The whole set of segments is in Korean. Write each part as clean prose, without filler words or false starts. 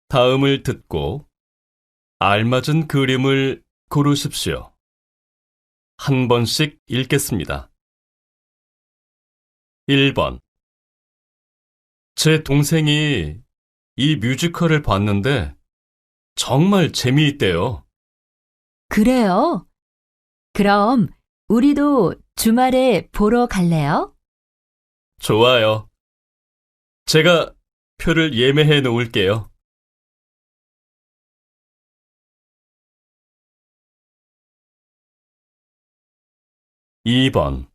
다음을 듣고 알맞은 그림을 고르십시오. 한 번씩 읽겠습니다. 1번. 제 동생이 이 뮤지컬을 봤는데 정말 재미있대요. 그래요? 그럼 우리도 주말에 보러 갈래요? 좋아요. 제가 표를 예매해 놓을게요. 2번.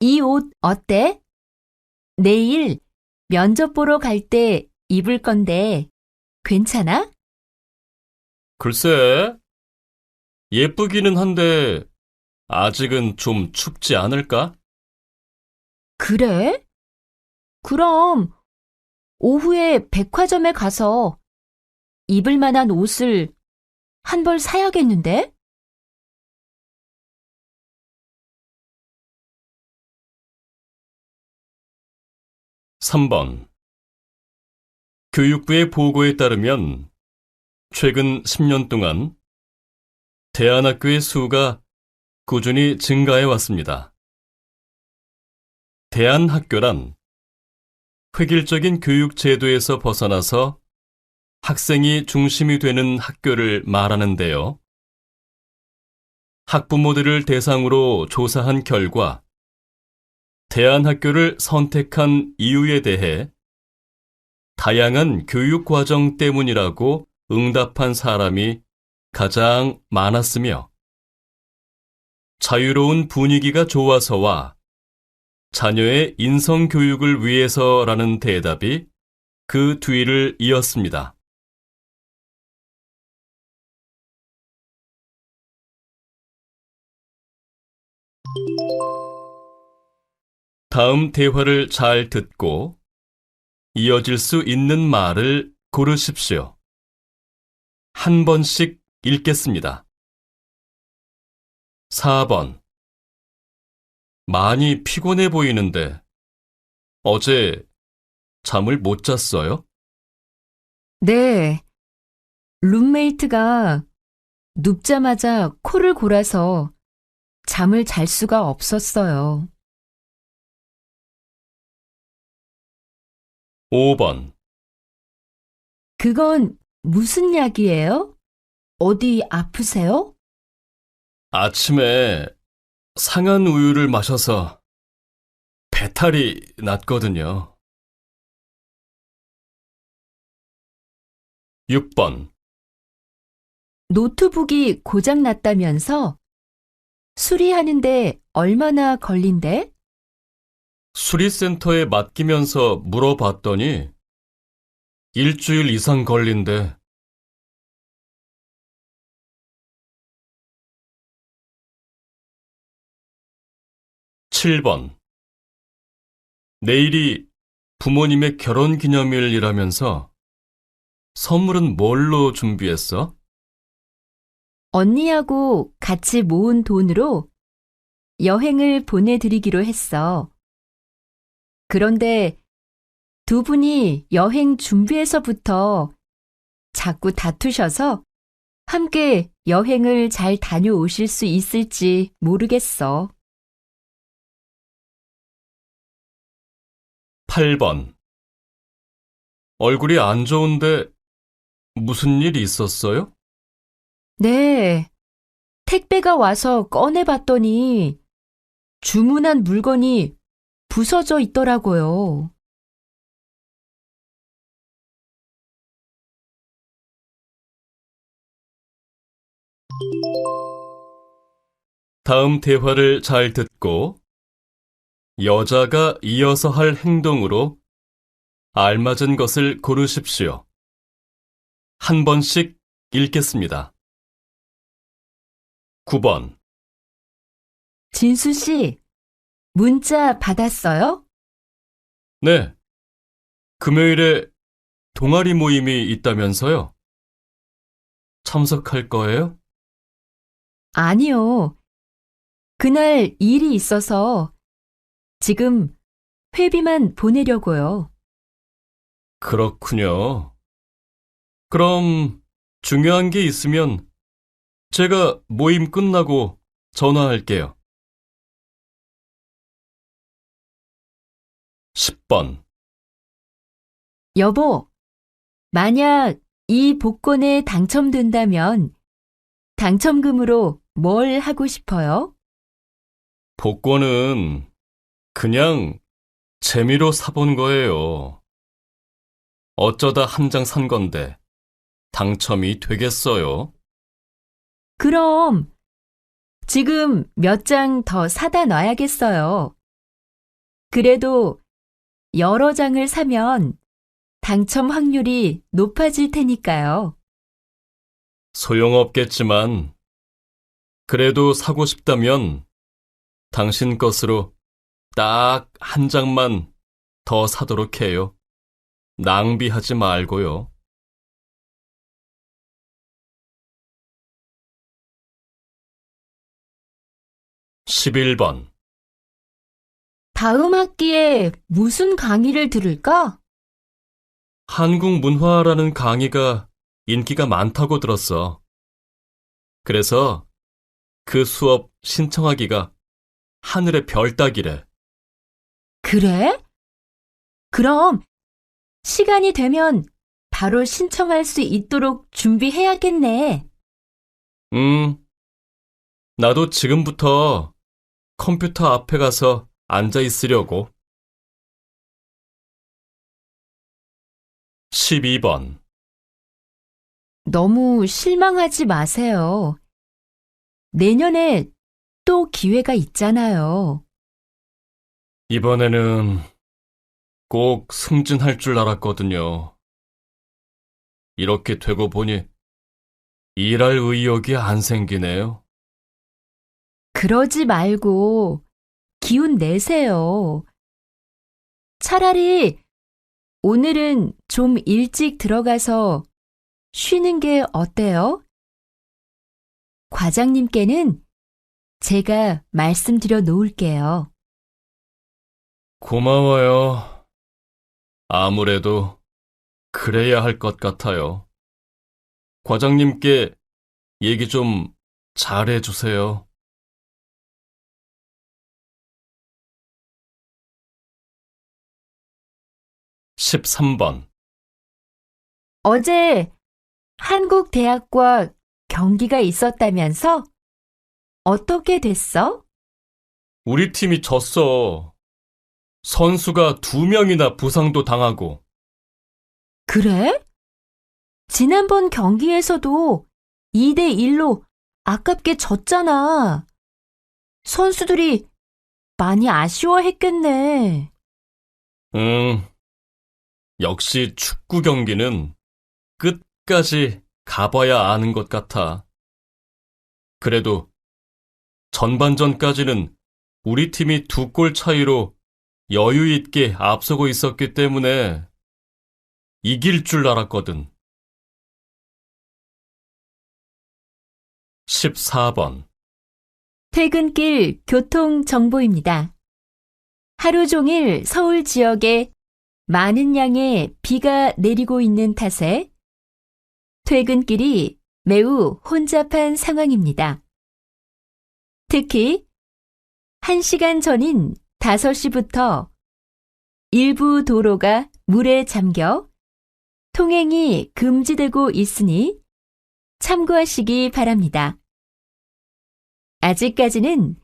이 옷 어때? 내일 면접 보러 갈 때 입을 건데 괜찮아? 글쎄, 예쁘기는 한데 아직은 좀 춥지 않을까? 그래? 그럼 오후에 백화점에 가서 입을 만한 옷을 한 벌 사야겠는데? 3번. 교육부의 보고에 따르면 최근 10년 동안 대안학교의 수가 꾸준히 증가해 왔습니다. 대안학교란 획일적인 교육 제도에서 벗어나서 학생이 중심이 되는 학교를 말하는데요. 학부모들을 대상으로 조사한 결과 대안학교를 선택한 이유에 대해 다양한 교육 과정 때문이라고 응답한 사람이 가장 많았으며 자유로운 분위기가 좋아서와 자녀의 인성 교육을 위해서라는 대답이 그 뒤를 이었습니다. 다음 대화를 잘 듣고 이어질 수 있는 말을 고르십시오. 한 번씩 읽겠습니다. 4번. 많이 피곤해 보이는데 어제 잠을 못 잤어요? 네. 룸메이트가 눕자마자 코를 골아서 잠을 잘 수가 없었어요. 5번. 그건 무슨 약이에요? 어디 아프세요? 아침에 상한 우유를 마셔서 배탈이 났거든요. 6번. 노트북이 고장 났다면서 수리하는데 얼마나 걸린대? 수리센터에 맡기면서 물어봤더니 일주일 이상 걸린대. 7번. 내일이 부모님의 결혼 기념일이라면서 선물은 뭘로 준비했어? 언니하고 같이 모은 돈으로 여행을 보내드리기로 했어. 그런데 두 분이 여행 준비에서부터 자꾸 다투셔서 함께 여행을 잘 다녀오실 수 있을지 모르겠어. 8번. 얼굴이 안 좋은데 무슨 일 있었어요? 네, 택배가 와서 꺼내봤더니 주문한 물건이 부서져 있더라고요. 다음 대화를 잘 듣고 여자가 이어서 할 행동으로 알맞은 것을 고르십시오. 한 번씩 읽겠습니다. 9번. 진수 씨, 문자 받았어요? 네, 금요일에 동아리 모임이 있다면서요? 참석할 거예요? 아니요. 그날 일이 있어서 지금 회비만 보내려고요. 그렇군요. 그럼 중요한 게 있으면 제가 모임 끝나고 전화할게요. 10번. 여보, 만약 이 복권에 당첨된다면 당첨금으로 뭘 하고 싶어요? 복권은 그냥 재미로 사본 거예요. 어쩌다 한 장 산 건데 당첨이 되겠어요? 그럼 지금 몇 장 더 사다 놔야겠어요. 그래도 여러 장을 사면 당첨 확률이 높아질 테니까요. 소용없겠지만 그래도 사고 싶다면 당신 것으로 딱 한 장만 더 사도록 해요. 낭비하지 말고요. 11번. 다음 학기에 무슨 강의를 들을까? 한국 문화라는 강의가 인기가 많다고 들었어. 그래서 그 수업 신청하기가 하늘의 별 따기래. 그래? 그럼 시간이 되면 바로 신청할 수 있도록 준비해야겠네. 나도 지금부터 컴퓨터 앞에 가서 앉아 있으려고. 12번. 너무 실망하지 마세요. 내년에 또 기회가 있잖아요. 이번에는 꼭 승진할 줄 알았거든요. 이렇게 되고 보니 일할 의욕이 안 생기네요. 그러지 말고 기운 내세요. 차라리 오늘은 좀 일찍 들어가서 쉬는 게 어때요? 과장님께는 제가 말씀드려 놓을게요. 고마워요. 아무래도 그래야 할 것 같아요. 과장님께 얘기 좀 잘해주세요. 13번. 어제 한국 대학과 경기가 있었다면서? 어떻게 됐어? 우리 팀이 졌어. 선수가 2명이나 부상도 당하고. 그래? 지난번 경기에서도 2대1로 아깝게 졌잖아. 선수들이 많이 아쉬워했겠네. 응, 역시 축구 경기는 끝까지 가봐야 아는 것 같아. 그래도 전반전까지는 우리 팀이 2골 차이로 여유 있게 앞서고 있었기 때문에 이길 줄 알았거든. 14번. 퇴근길 교통 정보입니다. 하루 종일 서울 지역에 많은 양의 비가 내리고 있는 탓에 퇴근길이 매우 혼잡한 상황입니다. 특히 1시간 전인 5시부터 일부 도로가 물에 잠겨 통행이 금지되고 있으니 참고하시기 바랍니다. 아직까지는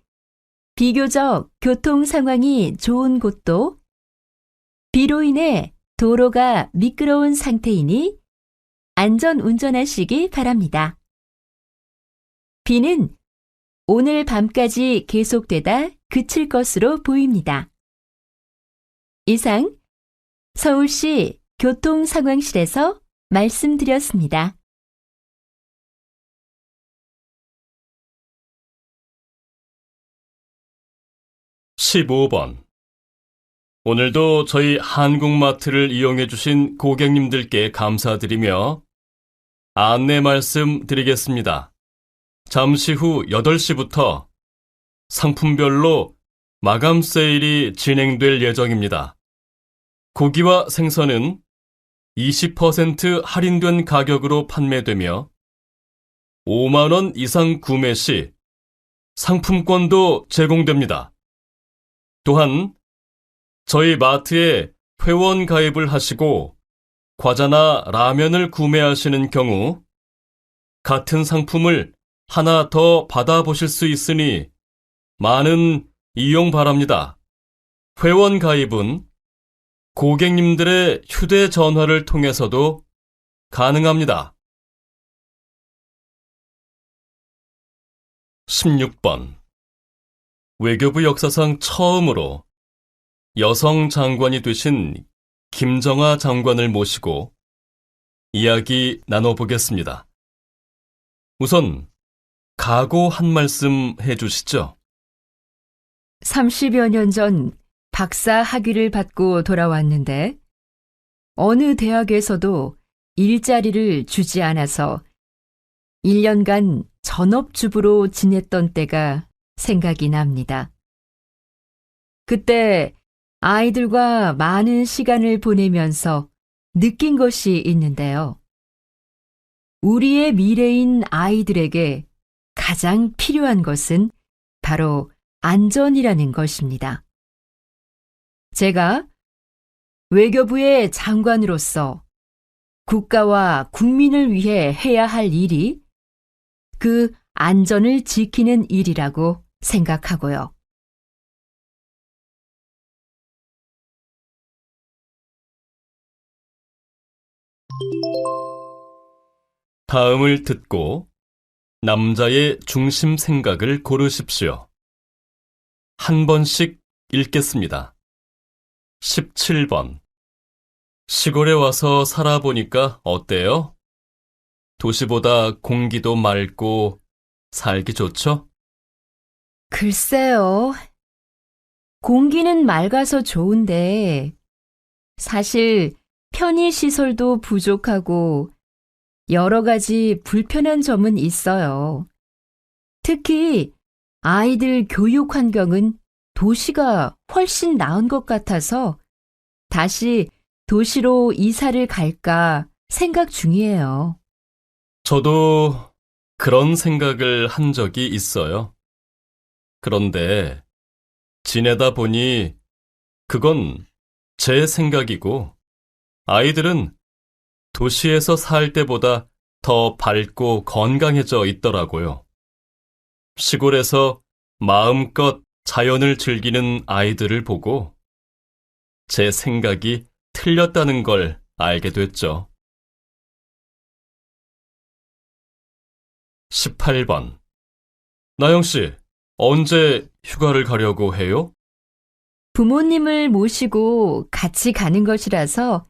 비교적 교통 상황이 좋은 곳도 비로 인해 도로가 미끄러운 상태이니 안전 운전하시기 바랍니다. 비는 오늘 밤까지 계속되다 그칠 것으로 보입니다. 이상 서울시 교통상황실에서 말씀드렸습니다. 15번. 오늘도 저희 한국마트를 이용해주신 고객님들께 감사드리며 안내 말씀 드리겠습니다. 잠시 후 8시부터 상품별로 마감 세일이 진행될 예정입니다. 고기와 생선은 20% 할인된 가격으로 판매되며 5만 원 이상 구매 시 상품권도 제공됩니다. 또한 저희 마트에 회원 가입을 하시고 과자나 라면을 구매하시는 경우 같은 상품을 하나 더 받아보실 수 있으니 많은 이용 바랍니다. 회원 가입은 고객님들의 휴대전화를 통해서도 가능합니다. 16번. 외교부 역사상 처음으로 여성 장관이 되신 김정아 장관을 모시고 이야기 나눠보겠습니다. 우선 각오 한 말씀 해주시죠. 30여 년 전 박사 학위를 받고 돌아왔는데 어느 대학에서도 일자리를 주지 않아서 1년간 전업주부로 지냈던 때가 생각이 납니다. 그때 아이들과 많은 시간을 보내면서 느낀 것이 있는데요. 우리의 미래인 아이들에게 가장 필요한 것은 바로 안전이라는 것입니다. 제가 외교부의 장관으로서 국가와 국민을 위해 해야 할 일이 그 안전을 지키는 일이라고 생각하고요. 다음을 듣고 남자의 중심 생각을 고르십시오. 한 번씩 읽겠습니다. 17번. 시골에 와서 살아보니까 어때요? 도시보다 공기도 맑고 살기 좋죠? 글쎄요. 공기는 맑아서 좋은데 사실 편의시설도 부족하고 여러 가지 불편한 점은 있어요. 특히 아이들 교육 환경은 도시가 훨씬 나은 것 같아서 다시 도시로 이사를 갈까 생각 중이에요. 저도 그런 생각을 한 적이 있어요. 그런데 지내다 보니 그건 제 생각이고 아이들은 도시에서 살 때보다 더 밝고 건강해져 있더라고요. 시골에서 마음껏 자연을 즐기는 아이들을 보고 제 생각이 틀렸다는 걸 알게 됐죠. 18번. 나영씨, 언제 휴가를 가려고 해요? 부모님을 모시고 같이 가는 것이라서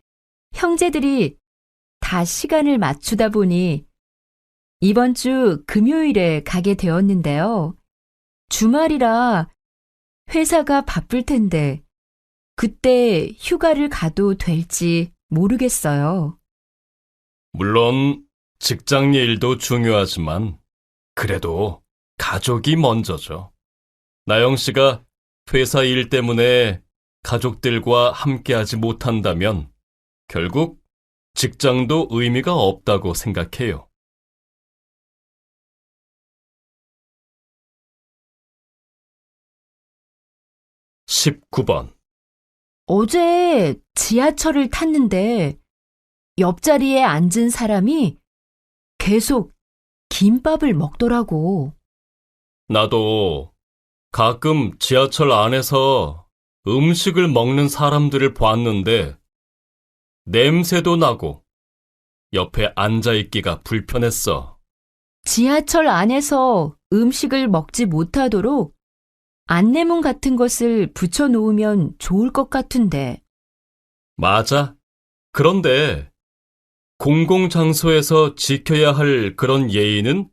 형제들이 다 시간을 맞추다 보니 이번 주 금요일에 가게 되었는데요. 주말이라 회사가 바쁠 텐데 그때 휴가를 가도 될지 모르겠어요. 물론 직장 일도 중요하지만 그래도 가족이 먼저죠. 나영씨가 회사 일 때문에 가족들과 함께하지 못한다면 결국 직장도 의미가 없다고 생각해요. 19번. 어제 지하철을 탔는데 옆자리에 앉은 사람이 계속 김밥을 먹더라고. 나도 가끔 지하철 안에서 음식을 먹는 사람들을 봤는데 냄새도 나고 옆에 앉아있기가 불편했어. 지하철 안에서 음식을 먹지 못하도록 안내문 같은 것을 붙여놓으면 좋을 것 같은데. 맞아. 그런데 공공장소에서 지켜야 할 그런 예의는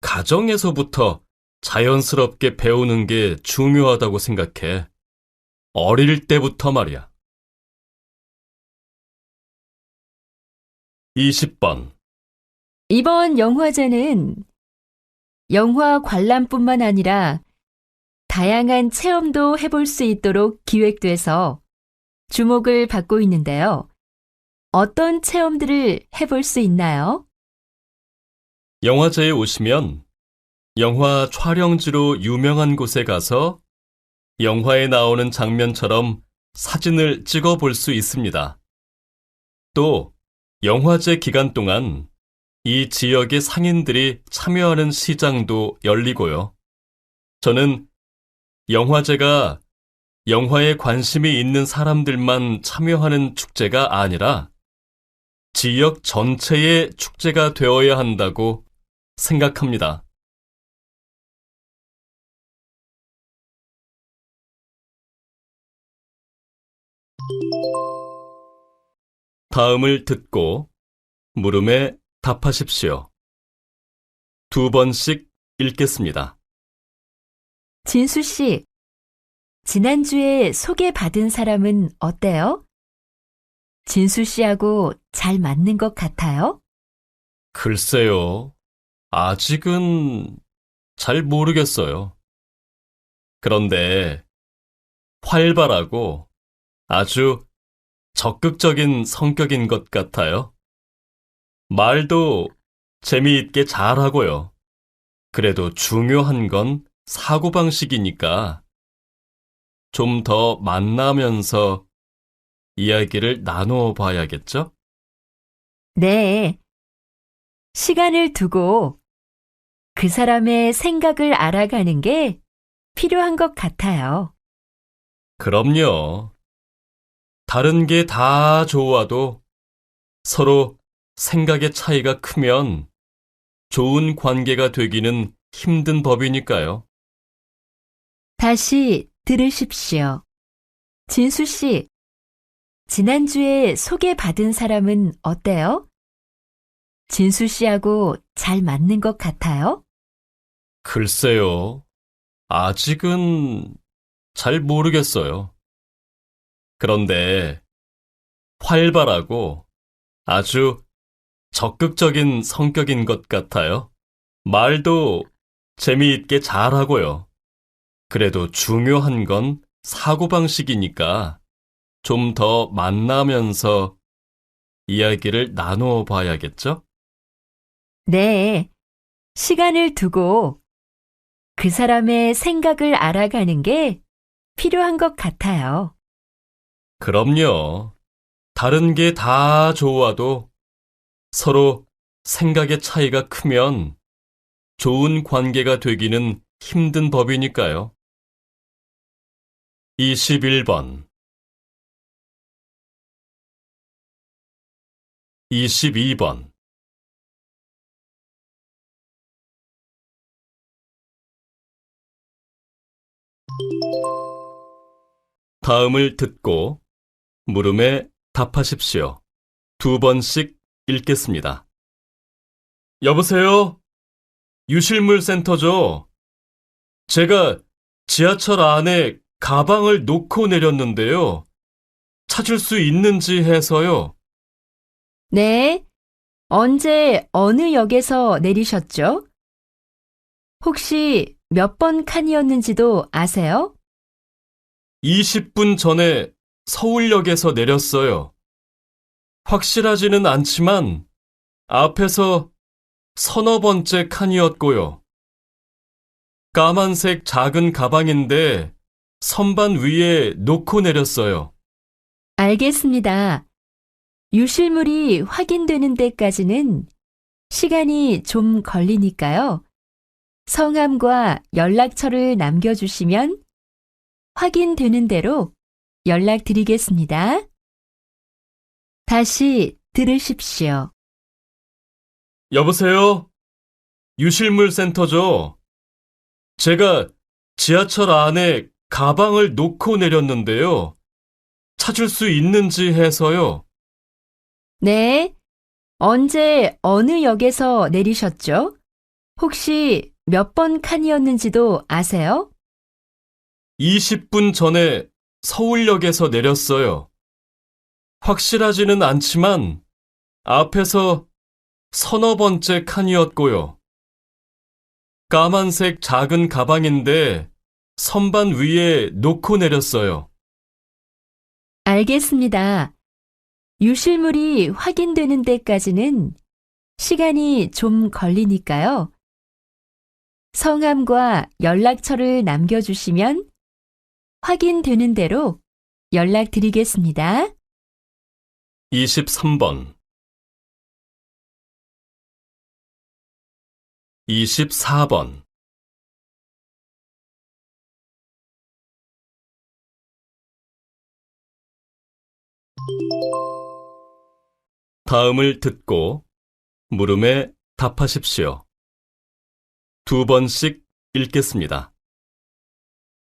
가정에서부터 자연스럽게 배우는 게 중요하다고 생각해. 어릴 때부터 말이야. 20번. 이번 영화제는 영화 관람뿐만 아니라 다양한 체험도 해볼 수 있도록 기획돼서 주목을 받고 있는데요. 어떤 체험들을 해볼 수 있나요? 영화제에 오시면 영화 촬영지로 유명한 곳에 가서 영화에 나오는 장면처럼 사진을 찍어 볼 수 있습니다. 또 영화제 기간 동안 이 지역의 상인들이 참여하는 시장도 열리고요. 저는 영화제가 영화에 관심이 있는 사람들만 참여하는 축제가 아니라 지역 전체의 축제가 되어야 한다고 생각합니다. 다음을 듣고 물음에 답하십시오. 2번씩 읽겠습니다. 진수 씨, 지난주에 소개받은 사람은 어때요? 진수 씨하고 잘 맞는 것 같아요? 글쎄요, 아직은 잘 모르겠어요. 그런데 활발하고 아주 적극적인 성격인 것 같아요. 말도 재미있게 잘하고요. 그래도 중요한 건 사고방식이니까 좀 더 만나면서 이야기를 나누어 봐야겠죠? 네. 시간을 두고 그 사람의 생각을 알아가는 게 필요한 것 같아요. 그럼요. 다른 게 다 좋아도 서로 생각의 차이가 크면 좋은 관계가 되기는 힘든 법이니까요. 다시 들으십시오. 진수 씨, 지난주에 소개받은 사람은 어때요? 진수 씨하고 잘 맞는 것 같아요? 글쎄요. 아직은 잘 모르겠어요. 그런데 활발하고 아주 적극적인 성격인 것 같아요. 말도 재미있게 잘하고요. 그래도 중요한 건 사고방식이니까 좀 더 만나면서 이야기를 나누어 봐야겠죠? 네. 시간을 두고 그 사람의 생각을 알아가는 게 필요한 것 같아요. 그럼요. 다른 게 다 좋아도 서로 생각의 차이가 크면 좋은 관계가 되기는 힘든 법이니까요. 21번 22번 다음을 듣고 물음에 답하십시오. 2번씩 읽겠습니다. 여보세요? 유실물 센터죠? 제가 지하철 안에 가방을 놓고 내렸는데요. 찾을 수 있는지 해서요. 네. 언제 어느 역에서 내리셨죠? 혹시 몇 번 칸이었는지도 아세요? 20분 전에 서울역에서 내렸어요. 확실하지는 않지만 앞에서 서너 번째 칸이었고요. 까만색 작은 가방인데 선반 위에 놓고 내렸어요. 알겠습니다. 유실물이 확인되는 데까지는 시간이 좀 걸리니까요. 성함과 연락처를 남겨주시면 확인되는 대로 연락드리겠습니다. 다시 들으십시오. 여보세요? 유실물 센터죠? 제가 지하철 안에 가방을 놓고 내렸는데요. 찾을 수 있는지 해서요. 네. 언제 어느 역에서 내리셨죠? 혹시 몇 번 칸이었는지도 아세요? 20분 전에 서울역에서 내렸어요. 확실하지는 않지만 앞에서 서너 번째 칸이었고요. 까만색 작은 가방인데 선반 위에 놓고 내렸어요. 알겠습니다. 유실물이 확인되는 데까지는 시간이 좀 걸리니까요. 성함과 연락처를 남겨주시면 확인되는 대로 연락드리겠습니다. 23번, 24번. 다음을 듣고 물음에 답하십시오. 두 번씩 읽겠습니다.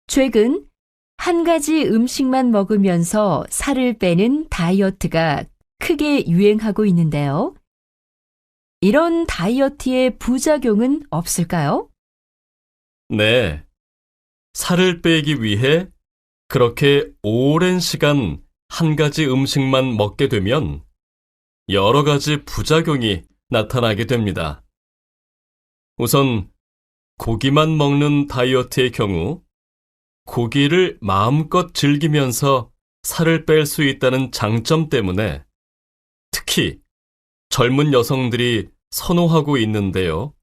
최근 한 가지 음식만 먹으면서 살을 빼는 다이어트가 크게 유행하고 있는데요. 이런 다이어트의 부작용은 없을까요? 네, 살을 빼기 위해 그렇게 오랜 시간 한 가지 음식만 먹게 되면 여러 가지 부작용이 나타나게 됩니다. 우선 고기만 먹는 다이어트의 경우 고기를 마음껏 즐기면서 살을 뺄 수 있다는 장점 때문에 특히 젊은 여성들이 선호하고 있는데요.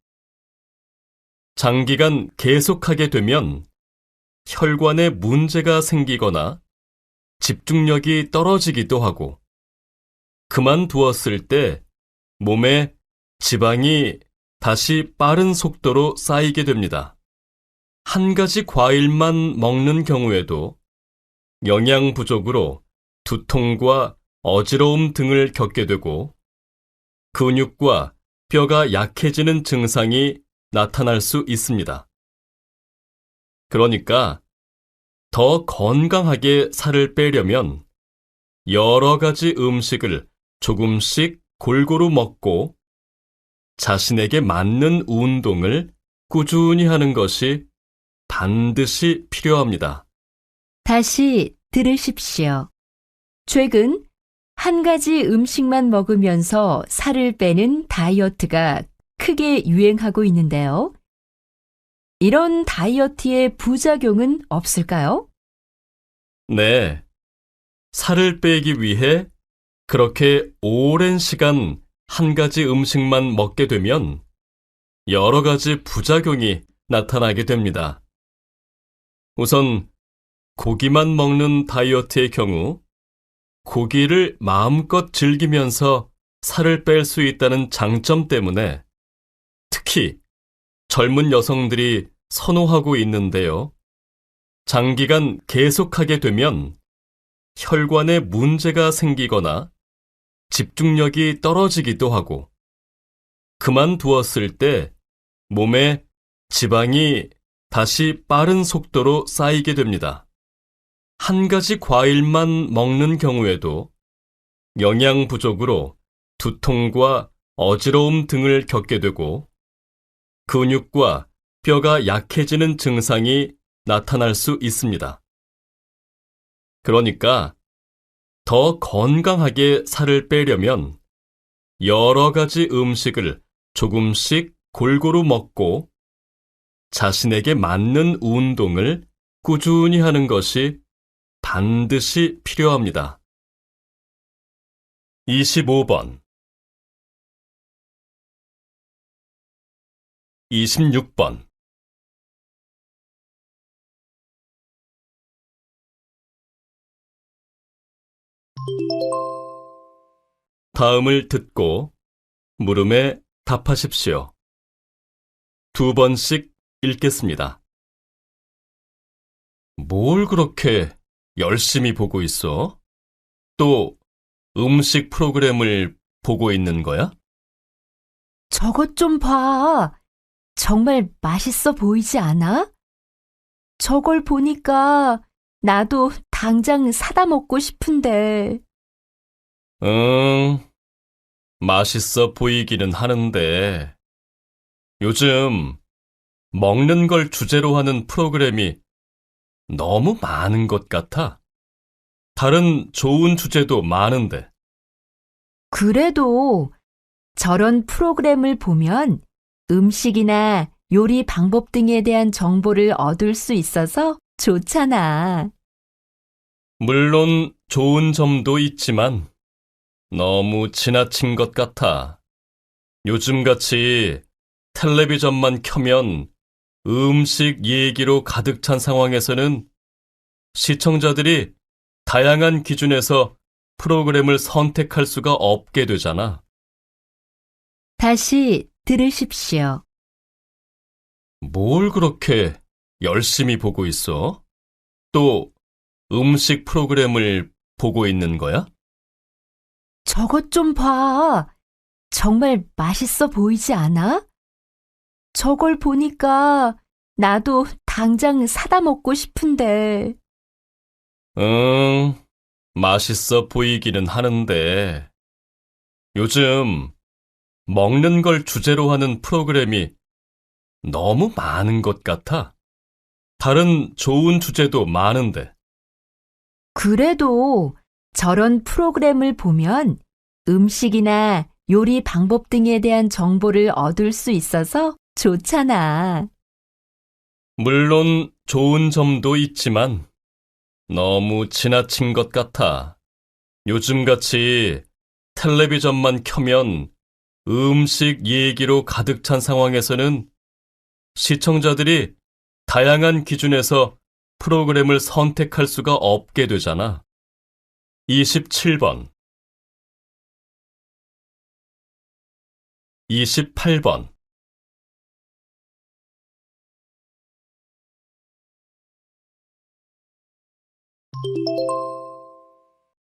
장기간 계속하게 되면 혈관에 문제가 생기거나 집중력이 떨어지기도 하고 그만두었을 때 몸에 지방이 다시 빠른 속도로 쌓이게 됩니다. 한 가지 과일만 먹는 경우에도 영양 부족으로 두통과 어지러움 등을 겪게 되고 근육과 뼈가 약해지는 증상이 나타날 수 있습니다. 그러니까 더 건강하게 살을 빼려면 여러 가지 음식을 조금씩 골고루 먹고 자신에게 맞는 운동을 꾸준히 하는 것이 반드시 필요합니다. 다시 들으십시오. 최근 한 가지 음식만 먹으면서 살을 빼는 다이어트가 크게 유행하고 있는데요. 이런 다이어트의 부작용은 없을까요? 네, 살을 빼기 위해 그렇게 오랜 시간 한 가지 음식만 먹게 되면 여러 가지 부작용이 나타나게 됩니다. 우선 고기만 먹는 다이어트의 경우 고기를 마음껏 즐기면서 살을 뺄 수 있다는 장점 때문에 특히 젊은 여성들이 선호하고 있는데요. 장기간 계속하게 되면 혈관에 문제가 생기거나 집중력이 떨어지기도 하고 그만두었을 때 몸에 지방이 다시 빠른 속도로 쌓이게 됩니다. 한 가지 과일만 먹는 경우에도 영양 부족으로 두통과 어지러움 등을 겪게 되고 근육과 뼈가 약해지는 증상이 나타날 수 있습니다. 그러니까 더 건강하게 살을 빼려면 여러 가지 음식을 조금씩 골고루 먹고 자신에게 맞는 운동을 꾸준히 하는 것이 반드시 필요합니다. 25번, 26번. 다음을 듣고 물음에 답하십시오. 두 번씩 읽겠습니다. 뭘 그렇게 열심히 보고 있어? 또 음식 프로그램을 보고 있는 거야? 저것 좀 봐. 정말 맛있어 보이지 않아? 저걸 보니까 나도 당장 사다 먹고 싶은데. 맛있어 보이기는 하는데 요즘 먹는 걸 주제로 하는 프로그램이 너무 많은 것 같아. 다른 좋은 주제도 많은데. 그래도 저런 프로그램을 보면 음식이나 요리 방법 등에 대한 정보를 얻을 수 있어서 좋잖아. 물론 좋은 점도 있지만 너무 지나친 것 같아. 요즘같이 텔레비전만 켜면 음식 얘기로 가득 찬 상황에서는 시청자들이 다양한 기준에서 프로그램을 선택할 수가 없게 되잖아. 다시 들으십시오. 뭘 그렇게 열심히 보고 있어? 또 음식 프로그램을 보고 있는 거야? 저것 좀 봐. 정말 맛있어 보이지 않아? 저걸 보니까 나도 당장 사다 먹고 싶은데. 응, 맛있어 보이기는 하는데 요즘 먹는 걸 주제로 하는 프로그램이 너무 많은 것 같아. 다른 좋은 주제도 많은데. 그래도 저런 프로그램을 보면 음식이나 요리 방법 등에 대한 정보를 얻을 수 있어서 좋잖아. 물론 좋은 점도 있지만 너무 지나친 것 같아. 요즘같이 텔레비전만 켜면 음식 얘기로 가득 찬 상황에서는 시청자들이 다양한 기준에서 프로그램을 선택할 수가 없게 되잖아. 27번, 28번.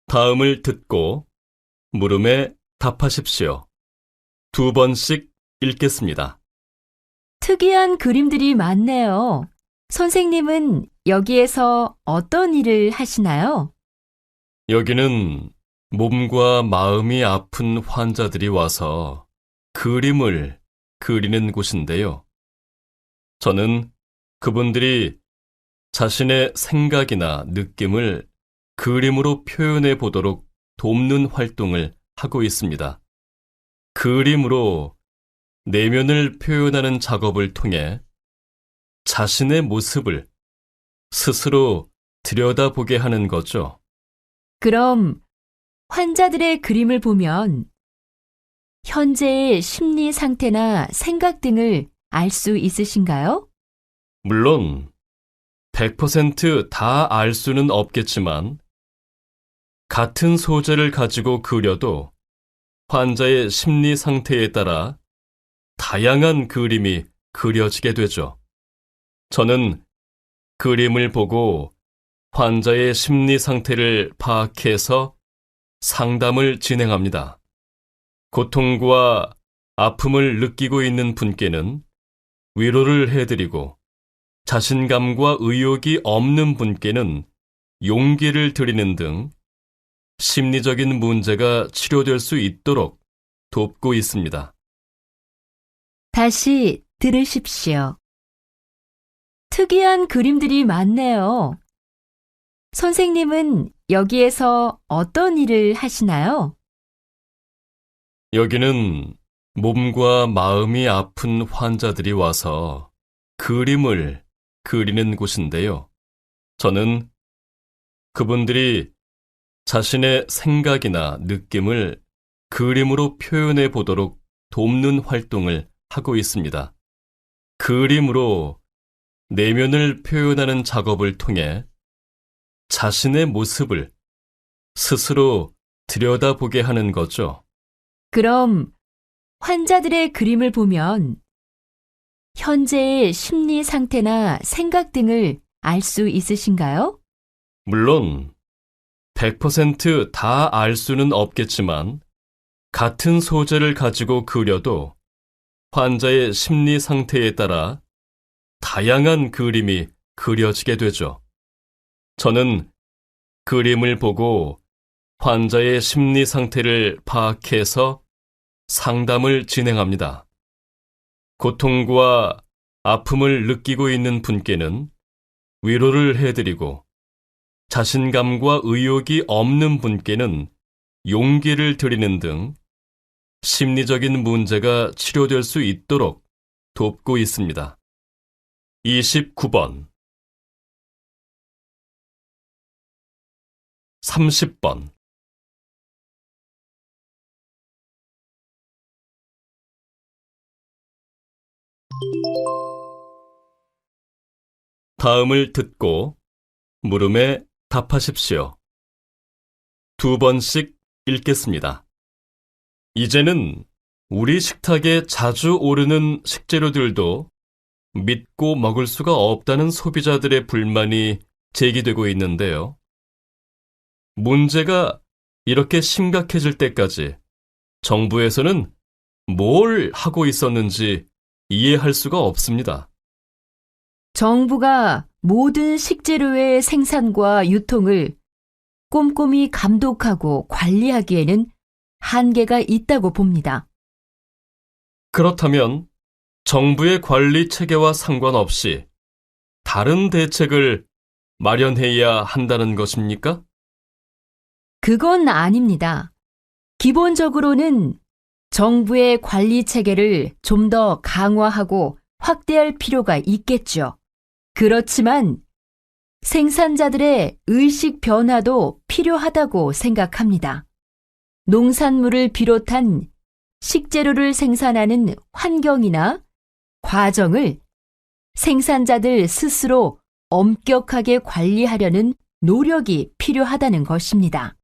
다음을 듣고 물음에 답하십시오. 2번씩 읽겠습니다. 특이한 그림들이 많네요. 선생님은 여기에서 어떤 일을 하시나요? 여기는 몸과 마음이 아픈 환자들이 와서 그림을 그리는 곳인데요. 저는 그분들이 자신의 생각이나 느낌을 그림으로 표현해 보도록 돕는 활동을 하고 있습니다. 그림으로 내면을 표현하는 작업을 통해 자신의 모습을 스스로 들여다보게 하는 거죠. 그럼 환자들의 그림을 보면 현재의 심리 상태나 생각 등을 알 수 있으신가요? 물론 100% 다 알 수는 없겠지만 같은 소재를 가지고 그려도 환자의 심리 상태에 따라 다양한 그림이 그려지게 되죠. 저는 그림을 보고 환자의 심리 상태를 파악해서 상담을 진행합니다. 고통과 아픔을 느끼고 있는 분께는 위로를 해드리고 자신감과 의욕이 없는 분께는 용기를 드리는 등 심리적인 문제가 치료될 수 있도록 돕고 있습니다. 다시 들으십시오. 특이한 그림들이 많네요. 선생님은 여기에서 어떤 일을 하시나요? 여기는 몸과 마음이 아픈 환자들이 와서 그림을 그리는 곳인데요. 저는 그분들이 자신의 생각이나 느낌을 그림으로 표현해 보도록 돕는 활동을 하고 있습니다. 그림으로 내면을 표현하는 작업을 통해 자신의 모습을 스스로 들여다보게 하는 거죠. 그럼 환자들의 그림을 보면 현재의 심리 상태나 생각 등을 알 수 있으신가요? 물론 100% 다 알 수는 없겠지만 같은 소재를 가지고 그려도 환자의 심리 상태에 따라 다양한 그림이 그려지게 되죠. 저는 그림을 보고 환자의 심리 상태를 파악해서 상담을 진행합니다. 고통과 아픔을 느끼고 있는 분께는 위로를 해드리고 자신감과 의욕이 없는 분께는 용기를 드리는 등 심리적인 문제가 치료될 수 있도록 돕고 있습니다. 29번, 30번. 다음을 듣고 물음에 답하십시오. 2번씩 읽겠습니다. 이제는 우리 식탁에 자주 오르는 식재료들도 믿고 먹을 수가 없다는 소비자들의 불만이 제기되고 있는데요. 문제가 이렇게 심각해질 때까지 정부에서는 뭘 하고 있었는지 이해할 수가 없습니다. 정부가 모든 식재료의 생산과 유통을 꼼꼼히 감독하고 관리하기에는 한계가 있다고 봅니다. 그렇다면 정부의 관리 체계와 상관없이 다른 대책을 마련해야 한다는 것입니까? 그건 아닙니다. 기본적으로는 정부의 관리 체계를 좀 더 강화하고 확대할 필요가 있겠죠. 그렇지만 생산자들의 의식 변화도 필요하다고 생각합니다. 농산물을 비롯한 식재료를 생산하는 환경이나 과정을 생산자들 스스로 엄격하게 관리하려는 노력이 필요하다는 것입니다.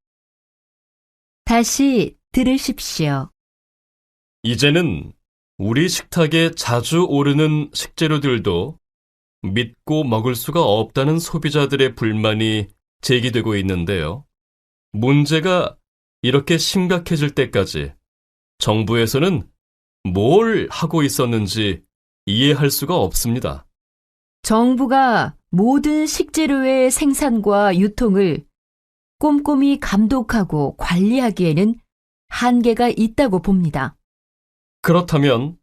다시 들으십시오. 이제는 우리 식탁에 자주 오르는 식재료들도 믿고 먹을 수가 없다는 소비자들의 불만이 제기되고 있는데요. 문제가 이렇게 심각해질 때까지 정부에서는 뭘 하고 있었는지 이해할 수가 없습니다. 정부가 모든 식재료의 생산과 유통을 꼼꼼히 감독하고 관리하기에는 한계가 있다고 봅니다. 그렇다면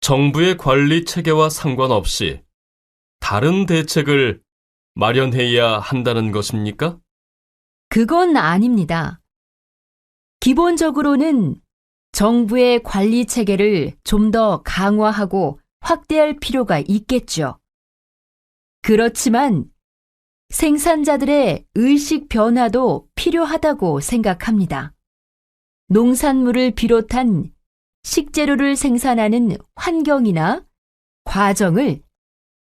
정부의 관리 체계와 상관없이 다른 대책을 마련해야 한다는 것입니까? 그건 아닙니다. 기본적으로는 정부의 관리 체계를 좀 더 강화하고 확대할 필요가 있겠죠. 그렇지만 생산자들의 의식 변화도 필요하다고 생각합니다. 농산물을 비롯한 식재료를 생산하는 환경이나 과정을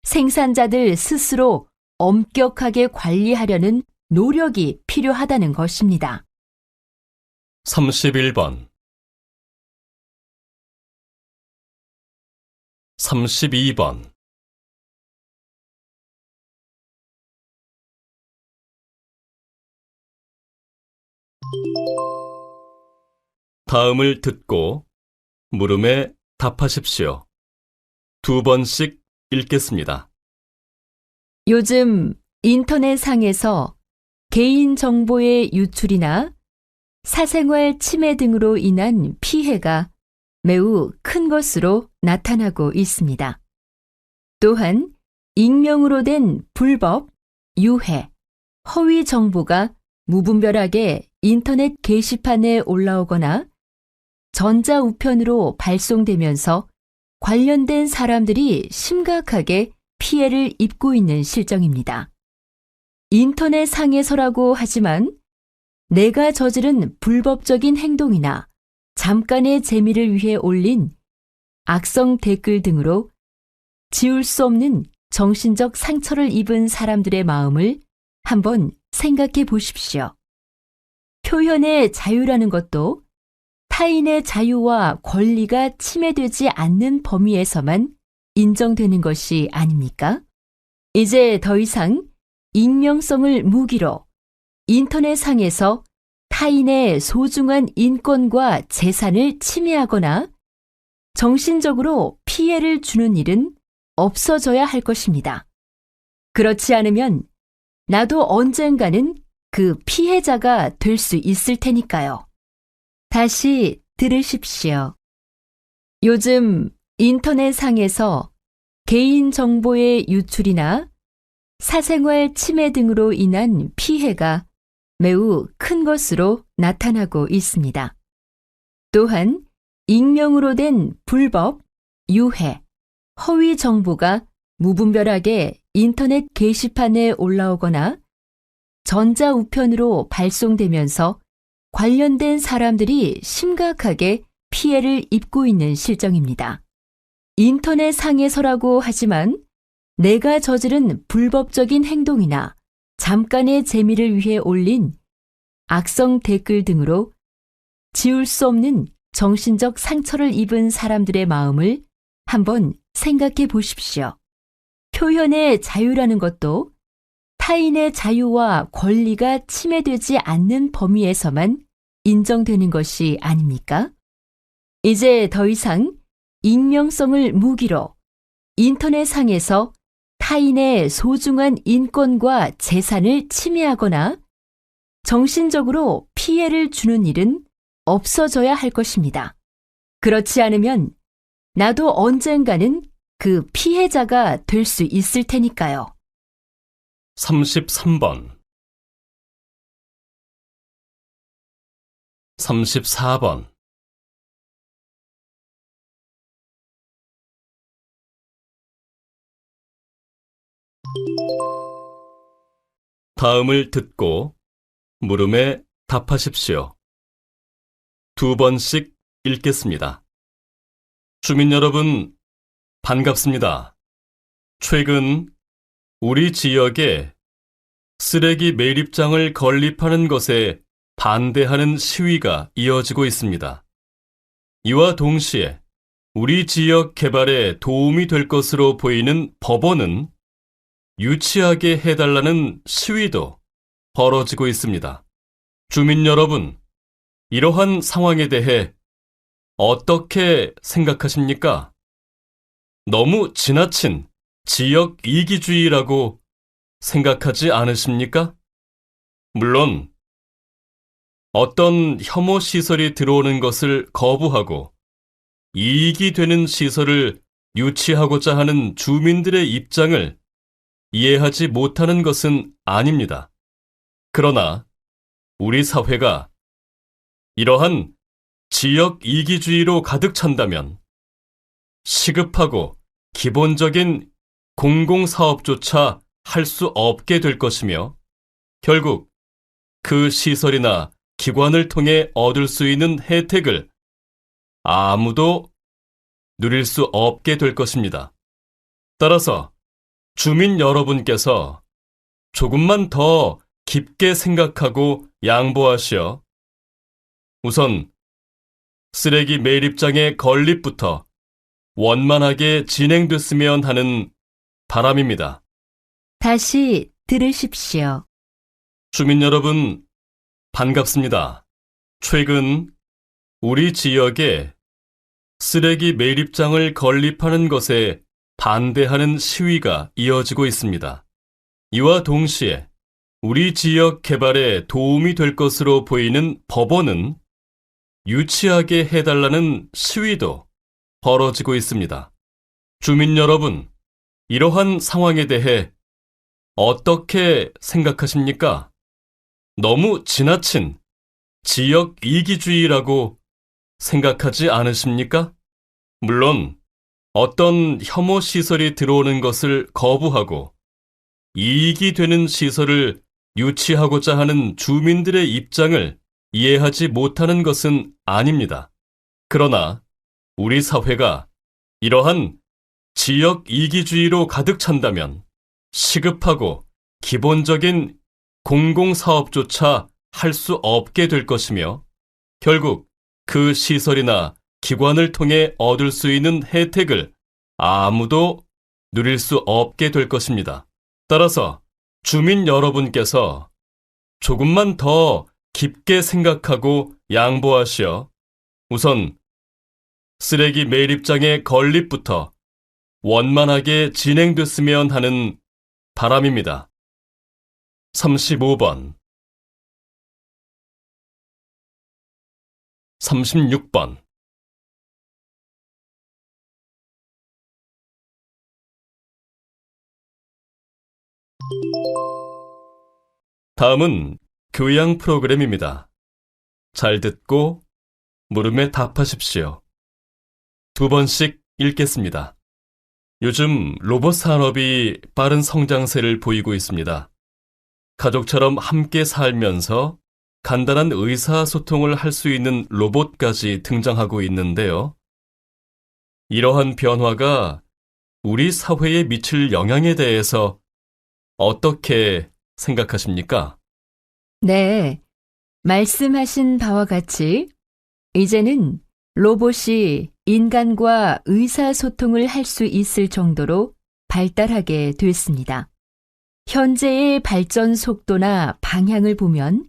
생산자들 스스로 엄격하게 관리하려는 노력이 필요하다는 것입니다. 31번, 32번. 다음을 듣고 물음에 답하십시오. 2번씩 읽겠습니다. 요즘 인터넷상에서 개인정보의 유출이나 사생활 침해 등으로 인한 피해가 매우 큰 것으로 나타나고 있습니다. 또한 익명으로 된 불법, 유해, 허위 정보가 무분별하게 인터넷 게시판에 올라오거나 전자우편으로 발송되면서 관련된 사람들이 심각하게 피해를 입고 있는 실정입니다. 인터넷 상에서라고 하지만 내가 저지른 불법적인 행동이나 잠깐의 재미를 위해 올린 악성 댓글 등으로 지울 수 없는 정신적 상처를 입은 사람들의 마음을 한번 생각해 보십시오. 표현의 자유라는 것도 타인의 자유와 권리가 침해되지 않는 범위에서만 인정되는 것이 아닙니까? 이제 더 이상 익명성을 무기로 인터넷상에서 타인의 소중한 인권과 재산을 침해하거나 정신적으로 피해를 주는 일은 없어져야 할 것입니다. 그렇지 않으면 나도 언젠가는 그 피해자가 될 수 있을 테니까요. 다시 들으십시오. 요즘 인터넷상에서 개인정보의 유출이나 사생활 침해 등으로 인한 피해가 매우 큰 것으로 나타나고 있습니다. 또한 익명으로 된 불법, 유해, 허위 정보가 무분별하게 인터넷 게시판에 올라오거나 전자우편으로 발송되면서 관련된 사람들이 심각하게 피해를 입고 있는 실정입니다. 인터넷 상에서라고 하지만 내가 저지른 불법적인 행동이나 잠깐의 재미를 위해 올린 악성 댓글 등으로 지울 수 없는 정신적 상처를 입은 사람들의 마음을 한번 생각해 보십시오. 표현의 자유라는 것도 타인의 자유와 권리가 침해되지 않는 범위에서만 인정되는 것이 아닙니까? 이제 더 이상 익명성을 무기로 인터넷상에서 타인의 소중한 인권과 재산을 침해하거나 정신적으로 피해를 주는 일은 없어져야 할 것입니다. 그렇지 않으면 나도 언젠가는 그 피해자가 될 수 있을 테니까요. 33번 34번 다음을 듣고 물음에 답하십시오. 2번씩 읽겠습니다. 주민 여러분, 반갑습니다. 최근 우리 지역에 쓰레기 매립장을 건립하는 것에 반대하는 시위가 이어지고 있습니다. 이와 동시에 우리 지역 개발에 도움이 될 것으로 보이는 법원은 유치하게 해달라는 시위도 벌어지고 있습니다. 주민 여러분, 이러한 상황에 대해 어떻게 생각하십니까? 너무 지나친 지역 이기주의라고 생각하지 않으십니까? 물론 어떤 혐오 시설이 들어오는 것을 거부하고 이익이 되는 시설을 유치하고자 하는 주민들의 입장을 이해하지 못하는 것은 아닙니다. 그러나 우리 사회가 이러한 지역 이기주의로 가득 찬다면 시급하고 기본적인 공공사업조차 할 수 없게 될 것이며 결국 그 시설이나 기관을 통해 얻을 수 있는 혜택을 아무도 누릴 수 없게 될 것입니다. 따라서 주민 여러분께서 조금만 더 깊게 생각하고 양보하시어 우선 쓰레기 매립장의 건립부터 원만하게 진행됐으면 하는 바람입니다. 다시 들으십시오. 주민 여러분, 반갑습니다. 최근 우리 지역에 쓰레기 매립장을 건립하는 것에 반대하는 시위가 이어지고 있습니다. 이와 동시에 우리 지역 개발에 도움이 될 것으로 보이는 법원은 유치하게 해달라는 시위도 벌어지고 있습니다. 주민 여러분, 이러한 상황에 대해 어떻게 생각하십니까? 너무 지나친 지역 이기주의라고 생각하지 않으십니까? 물론 어떤 혐오 시설이 들어오는 것을 거부하고 이익이 되는 시설을 유치하고자 하는 주민들의 입장을 이해하지 못하는 것은 아닙니다. 그러나 우리 사회가 이러한 지역 이기주의로 가득 찬다면 시급하고 기본적인 공공사업조차 할 수 없게 될 것이며 결국 그 시설이나 기관을 통해 얻을 수 있는 혜택을 아무도 누릴 수 없게 될 것입니다. 따라서 주민 여러분께서 조금만 더 깊게 생각하고 양보하시어 우선 쓰레기 매립장의 건립부터 원만하게 진행됐으면 하는 바람입니다. 35번 36번 다음은 교양 프로그램입니다. 잘 듣고 물음에 답하십시오. 2번씩 읽겠습니다. 요즘 로봇 산업이 빠른 성장세를 보이고 있습니다. 가족처럼 함께 살면서 간단한 의사소통을 할 수 있는 로봇까지 등장하고 있는데요. 이러한 변화가 우리 사회에 미칠 영향에 대해서 어떻게 생각하십니까? 네, 말씀하신 바와 같이 이제는 로봇이 인간과 의사소통을 할 수 있을 정도로 발달하게 됐습니다. 현재의 발전 속도나 방향을 보면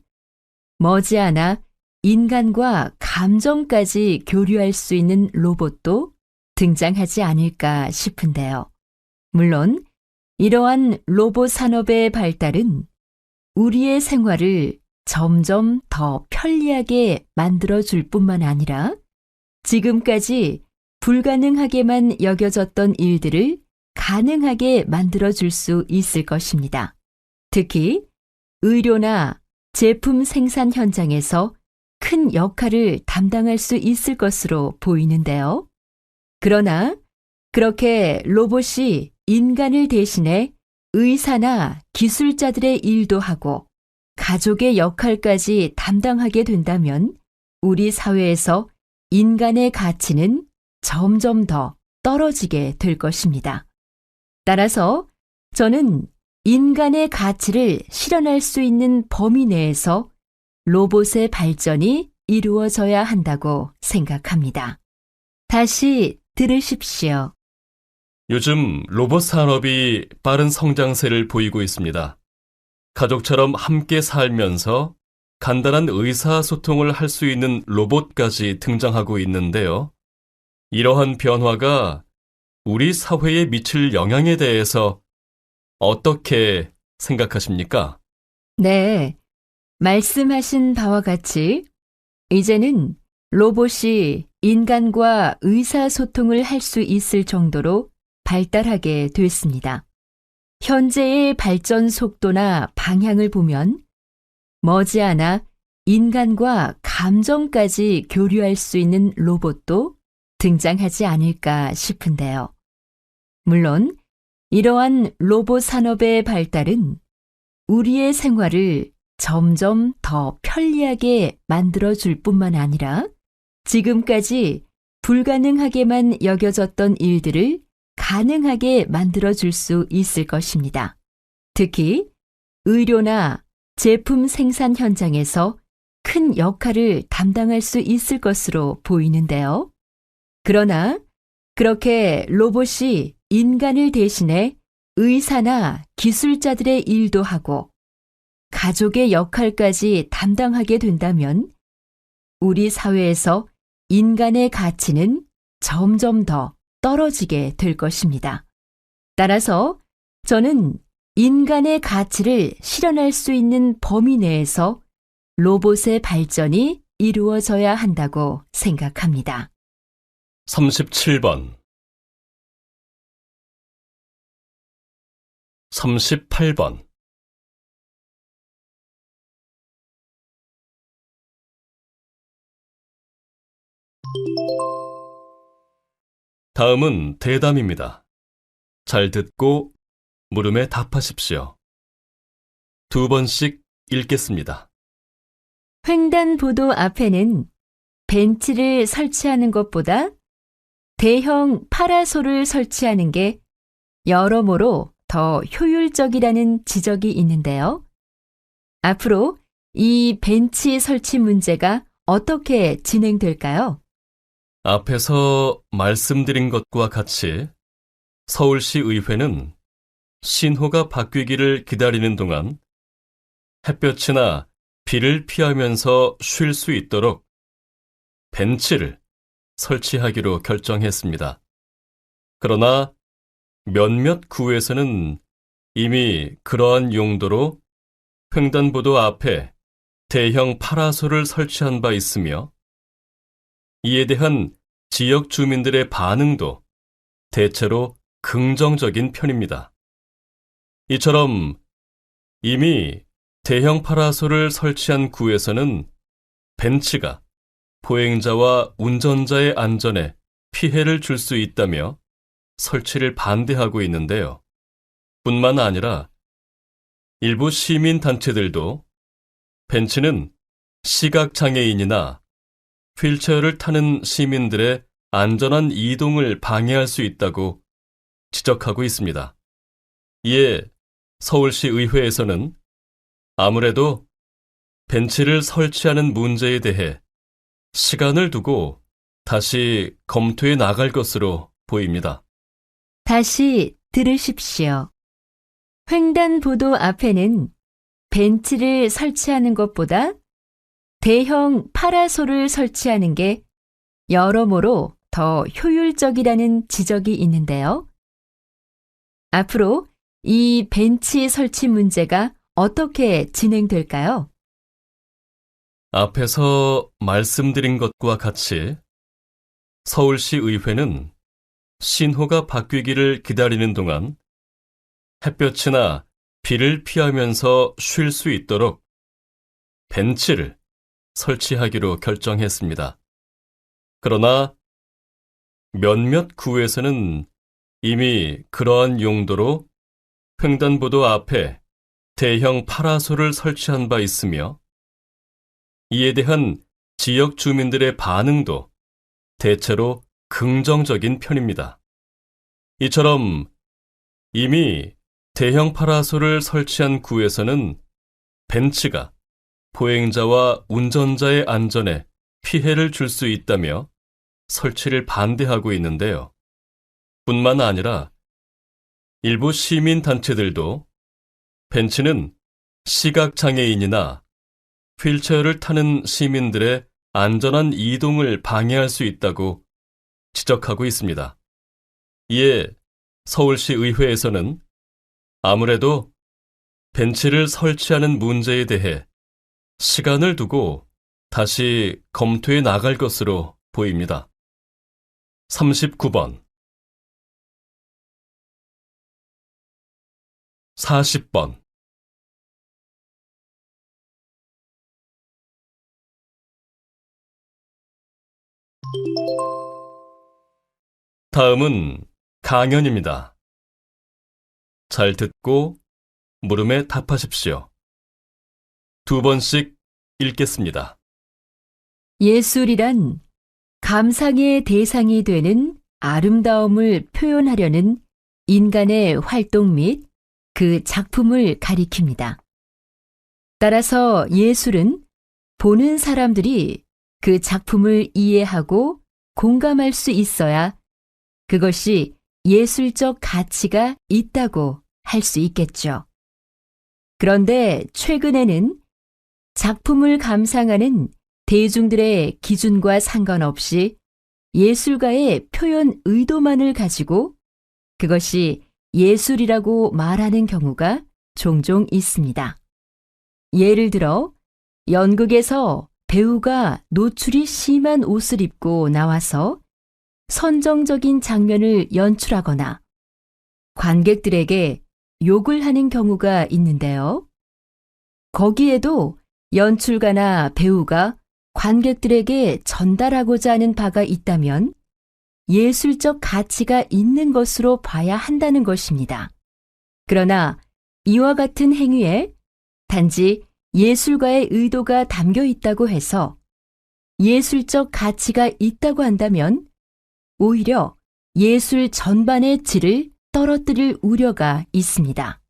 머지않아 인간과 감정까지 교류할 수 있는 로봇도 등장하지 않을까 싶은데요. 물론 이러한 로봇 산업의 발달은 우리의 생활을 점점 더 편리하게 만들어줄 뿐만 아니라 지금까지 불가능하게만 여겨졌던 일들을 가능하게 만들어줄 수 있을 것입니다. 특히 의료나 제품 생산 현장에서 큰 역할을 담당할 수 있을 것으로 보이는데요. 그러나 그렇게 로봇이 인간을 대신해 의사나 기술자들의 일도 하고 가족의 역할까지 담당하게 된다면 우리 사회에서 인간의 가치는 점점 더 떨어지게 될 것입니다. 따라서 저는 인간의 가치를 실현할 수 있는 범위 내에서 로봇의 발전이 이루어져야 한다고 생각합니다. 다시 들으십시오. 요즘 로봇 산업이 빠른 성장세를 보이고 있습니다. 가족처럼 함께 살면서 간단한 의사소통을 할 수 있는 로봇까지 등장하고 있는데요. 이러한 변화가 우리 사회에 미칠 영향에 대해서 어떻게 생각하십니까? 네, 말씀하신 바와 같이 이제는 로봇이 인간과 의사소통을 할 수 있을 정도로 발달하게 됐습니다. 현재의 발전 속도나 방향을 보면 머지않아 인간과 감정까지 교류할 수 있는 로봇도 등장하지 않을까 싶은데요. 물론 이러한 로봇 산업의 발달은 우리의 생활을 점점 더 편리하게 만들어줄 뿐만 아니라 지금까지 불가능하게만 여겨졌던 일들을 가능하게 만들어줄 수 있을 것입니다. 특히 의료나 제품 생산 현장에서 큰 역할을 담당할 수 있을 것으로 보이는데요. 그러나 그렇게 로봇이 인간을 대신해 의사나 기술자들의 일도 하고 가족의 역할까지 담당하게 된다면 우리 사회에서 인간의 가치는 점점 더 떨어지게 될 것입니다. 따라서 저는 인간의 가치를 실현할 수 있는 범위 내에서 로봇의 발전이 이루어져야 한다고 생각합니다. 37번 38번 다음은 대담입니다. 잘 듣고 물음에 답하십시오. 2번씩 읽겠습니다. 횡단보도 앞에는 벤치를 설치하는 것보다 대형 파라솔을 설치하는 게 여러모로 더 효율적이라는 지적이 있는데요. 앞으로 이 벤치 설치 문제가 어떻게 진행될까요? 앞에서 말씀드린 것과 같이 서울시 의회는 신호가 바뀌기를 기다리는 동안 햇볕이나 비를 피하면서 쉴 수 있도록 벤치를 설치하기로 결정했습니다. 그러나 몇몇 구에서는 이미 그러한 용도로 횡단보도 앞에 대형 파라솔을 설치한 바 있으며 이에 대한 지역 주민들의 반응도 대체로 긍정적인 편입니다. 이처럼 이미 대형 파라솔을 설치한 구에서는 벤치가 보행자와 운전자의 안전에 피해를 줄 수 있다며 설치를 반대하고 있는데요. 뿐만 아니라 일부 시민단체들도 벤치는 시각장애인이나 휠체어를 타는 시민들의 안전한 이동을 방해할 수 있다고 지적하고 있습니다. 이에 서울시 의회에서는 아무래도 벤치를 설치하는 문제에 대해 시간을 두고 다시 검토해 나갈 것으로 보입니다. 다시 들으십시오. 횡단보도 앞에는 벤치를 설치하는 것보다 대형 파라솔을 설치하는 게 여러모로 더 효율적이라는 지적이 있는데요. 앞으로 이 벤치 설치 문제가 어떻게 진행될까요? 앞에서 말씀드린 것과 같이 서울시 의회는 신호가 바뀌기를 기다리는 동안 햇볕이나 비를 피하면서 쉴 수 있도록 벤치를 설치하기로 결정했습니다. 그러나 몇몇 구에서는 이미 그러한 용도로 횡단보도 앞에 대형 파라솔을 설치한 바 있으며 이에 대한 지역 주민들의 반응도 대체로 긍정적인 편입니다. 이처럼 이미 대형 파라솔을 설치한 구에서는 벤치가 보행자와 운전자의 안전에 피해를 줄 수 있다며 설치를 반대하고 있는데요. 뿐만 아니라 일부 시민단체들도 벤치는 시각장애인이나 휠체어를 타는 시민들의 안전한 이동을 방해할 수 있다고 지적하고 있습니다. 이에 서울시 의회에서는 아무래도 벤치를 설치하는 문제에 대해 시간을 두고 다시 검토해 나갈 것으로 보입니다. 39번 40번 다음은 강연입니다. 잘 듣고 물음에 답하십시오. 2번씩 읽겠습니다. 예술이란 감상의 대상이 되는 아름다움을 표현하려는 인간의 활동 및 그 작품을 가리킵니다. 따라서 예술은 보는 사람들이 그 작품을 이해하고 공감할 수 있어야 그것이 예술적 가치가 있다고 할 수 있겠죠. 그런데 최근에는 작품을 감상하는 대중들의 기준과 상관없이 예술가의 표현 의도만을 가지고 그것이 예술이라고 말하는 경우가 종종 있습니다. 예를 들어 연극에서 배우가 노출이 심한 옷을 입고 나와서 선정적인 장면을 연출하거나 관객들에게 욕을 하는 경우가 있는데요. 거기에도 연출가나 배우가 관객들에게 전달하고자 하는 바가 있다면 예술적 가치가 있는 것으로 봐야 한다는 것입니다. 그러나 이와 같은 행위에 단지 예술가의 의도가 담겨 있다고 해서 예술적 가치가 있다고 한다면 오히려 예술 전반의 질을 떨어뜨릴 우려가 있습니다.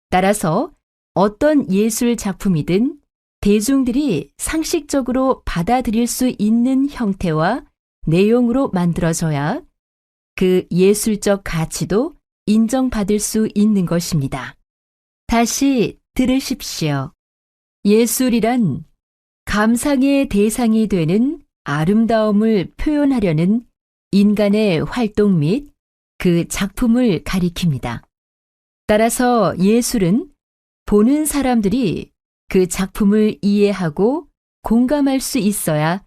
따라서 어떤 예술 작품이든 대중들이 상식적으로 받아들일 수 있는 형태와 내용으로 만들어져야 그 예술적 가치도 인정받을 수 있는 것입니다. 다시 들으십시오. 예술이란 감상의 대상이 되는 아름다움을 표현하려는 인간의 활동 및 그 작품을 가리킵니다. 따라서 예술은 보는 사람들이 그 작품을 이해하고 공감할 수 있어야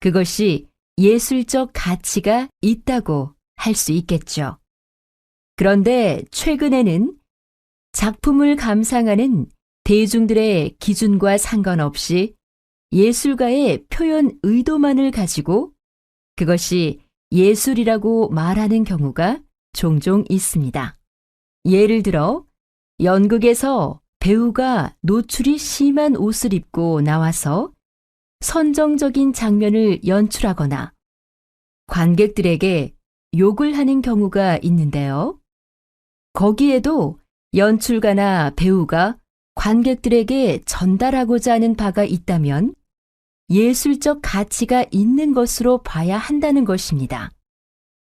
그것이 예술적 가치가 있다고 할 수 있겠죠. 그런데 최근에는 작품을 감상하는 대중들의 기준과 상관없이 예술가의 표현 의도만을 가지고 그것이 예술이라고 말하는 경우가 종종 있습니다. 예를 들어 연극에서 배우가 노출이 심한 옷을 입고 나와서 선정적인 장면을 연출하거나 관객들에게 욕을 하는 경우가 있는데요. 거기에도 연출가나 배우가 관객들에게 전달하고자 하는 바가 있다면 예술적 가치가 있는 것으로 봐야 한다는 것입니다.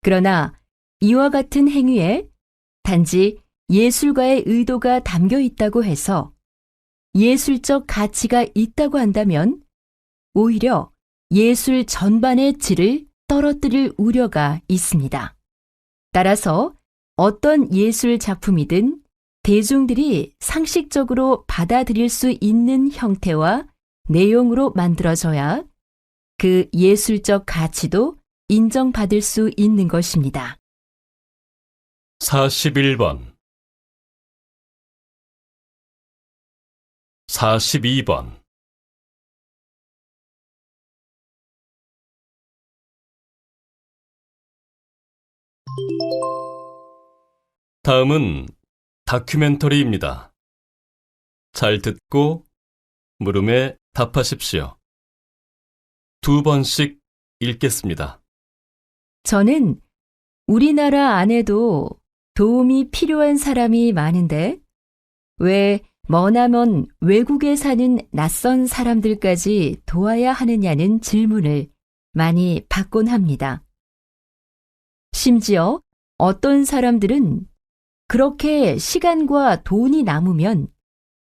그러나 이와 같은 행위에 단지 예술가의 의도가 담겨 있다고 해서 예술적 가치가 있다고 한다면 오히려 예술 전반의 질을 떨어뜨릴 우려가 있습니다. 따라서 어떤 예술 작품이든 대중들이 상식적으로 받아들일 수 있는 형태와 내용으로 만들어져야 그 예술적 가치도 인정받을 수 있는 것입니다. 41번 42번 다음은 다큐멘터리입니다. 잘 듣고 물음에 답하십시오. 2번씩 읽겠습니다. 저는 우리나라 안에도 도움이 필요한 사람이 많은데 왜 머나먼 외국에 사는 낯선 사람들까지 도와야 하느냐는 질문을 많이 받곤 합니다. 심지어 어떤 사람들은 그렇게 시간과 돈이 남으면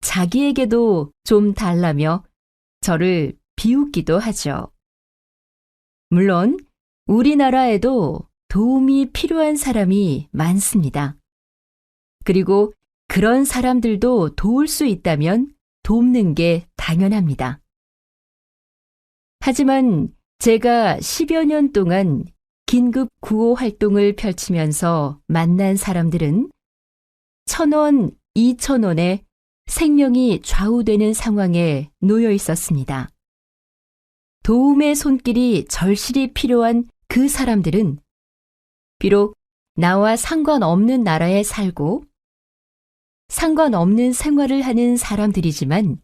자기에게도 좀 달라며 저를 비웃기도 하죠. 물론 우리나라에도 도움이 필요한 사람이 많습니다. 그리고 그런 사람들도 도울 수 있다면 돕는 게 당연합니다. 하지만 제가 10여 년 동안 긴급 구호 활동을 펼치면서 만난 사람들은 1,000원, 2,000원에 생명이 좌우되는 상황에 놓여 있었습니다. 도움의 손길이 절실히 필요한 그 사람들은 비록 나와 상관없는 나라에 살고 상관없는 생활을 하는 사람들이지만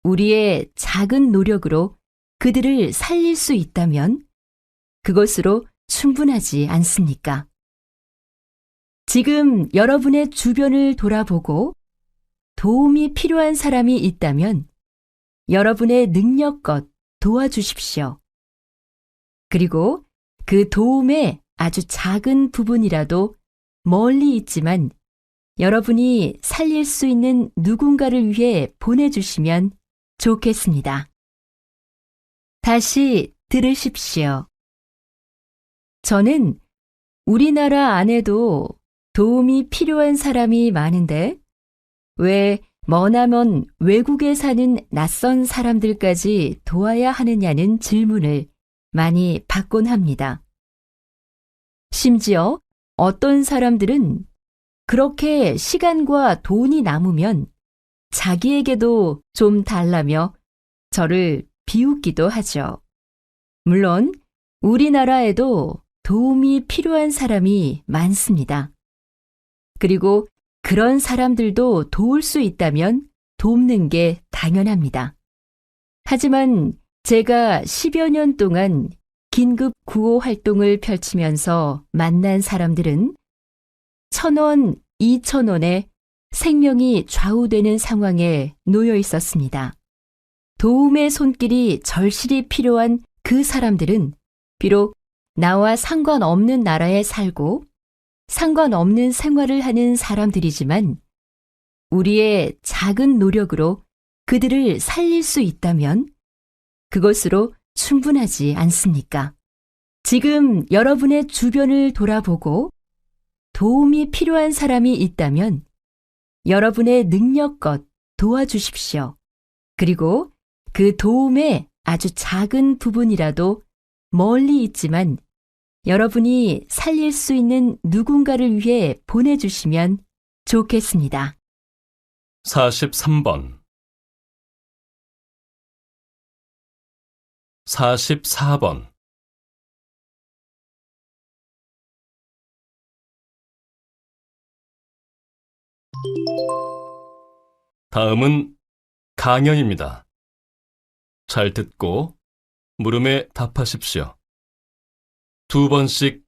우리의 작은 노력으로 그들을 살릴 수 있다면 그것으로 충분하지 않습니까? 지금 여러분의 주변을 돌아보고 도움이 필요한 사람이 있다면 여러분의 능력껏 도와주십시오. 그리고 그 도움의 아주 작은 부분이라도 멀리 있지만 여러분이 살릴 수 있는 누군가를 위해 보내주시면 좋겠습니다. 다시 들으십시오. 저는 우리나라 안에도 도움이 필요한 사람이 많은데 왜 머나먼 외국에 사는 낯선 사람들까지 도와야 하느냐는 질문을 많이 받곤 합니다. 심지어 어떤 사람들은 그렇게 시간과 돈이 남으면 자기에게도 좀 달라며 저를 비웃기도 하죠. 물론 우리나라에도 도움이 필요한 사람이 많습니다. 그리고 그런 사람들도 도울 수 있다면 돕는 게 당연합니다. 하지만 제가 10여 년 동안 긴급 구호 활동을 펼치면서 만난 사람들은 1,000원, 2,000원에 생명이 좌우되는 상황에 놓여 있었습니다. 도움의 손길이 절실히 필요한 그 사람들은 비록 나와 상관없는 나라에 살고 상관없는 생활을 하는 사람들이지만 우리의 작은 노력으로 그들을 살릴 수 있다면 그것으로 충분하지 않습니까? 지금 여러분의 주변을 돌아보고 도움이 필요한 사람이 있다면 여러분의 능력껏 도와주십시오. 그리고 그 도움의 아주 작은 부분이라도 멀리 있지만 여러분이 살릴 수 있는 누군가를 위해 보내주시면 좋겠습니다. 43번 44번 다음은 강연입니다. 잘 듣고 물음에 답하십시오. 2번씩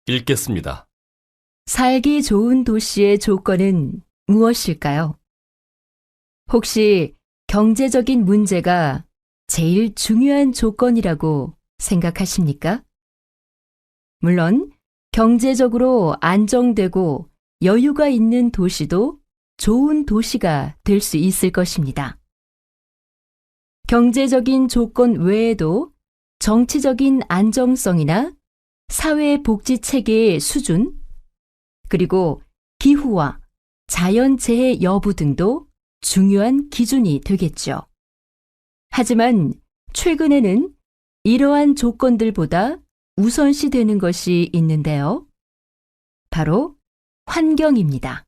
읽겠습니다. 살기 좋은 도시의 조건은 무엇일까요? 혹시 경제적인 문제가 제일 중요한 조건이라고 생각하십니까? 물론 경제적으로 안정되고 여유가 있는 도시도 좋은 도시가 될 수 있을 것입니다. 경제적인 조건 외에도 정치적인 안정성이나 사회복지 체계의 수준, 그리고 기후와 자연재해 여부 등도 중요한 기준이 되겠죠. 하지만 최근에는 이러한 조건들보다 우선시되는 것이 있는데요. 바로 환경입니다.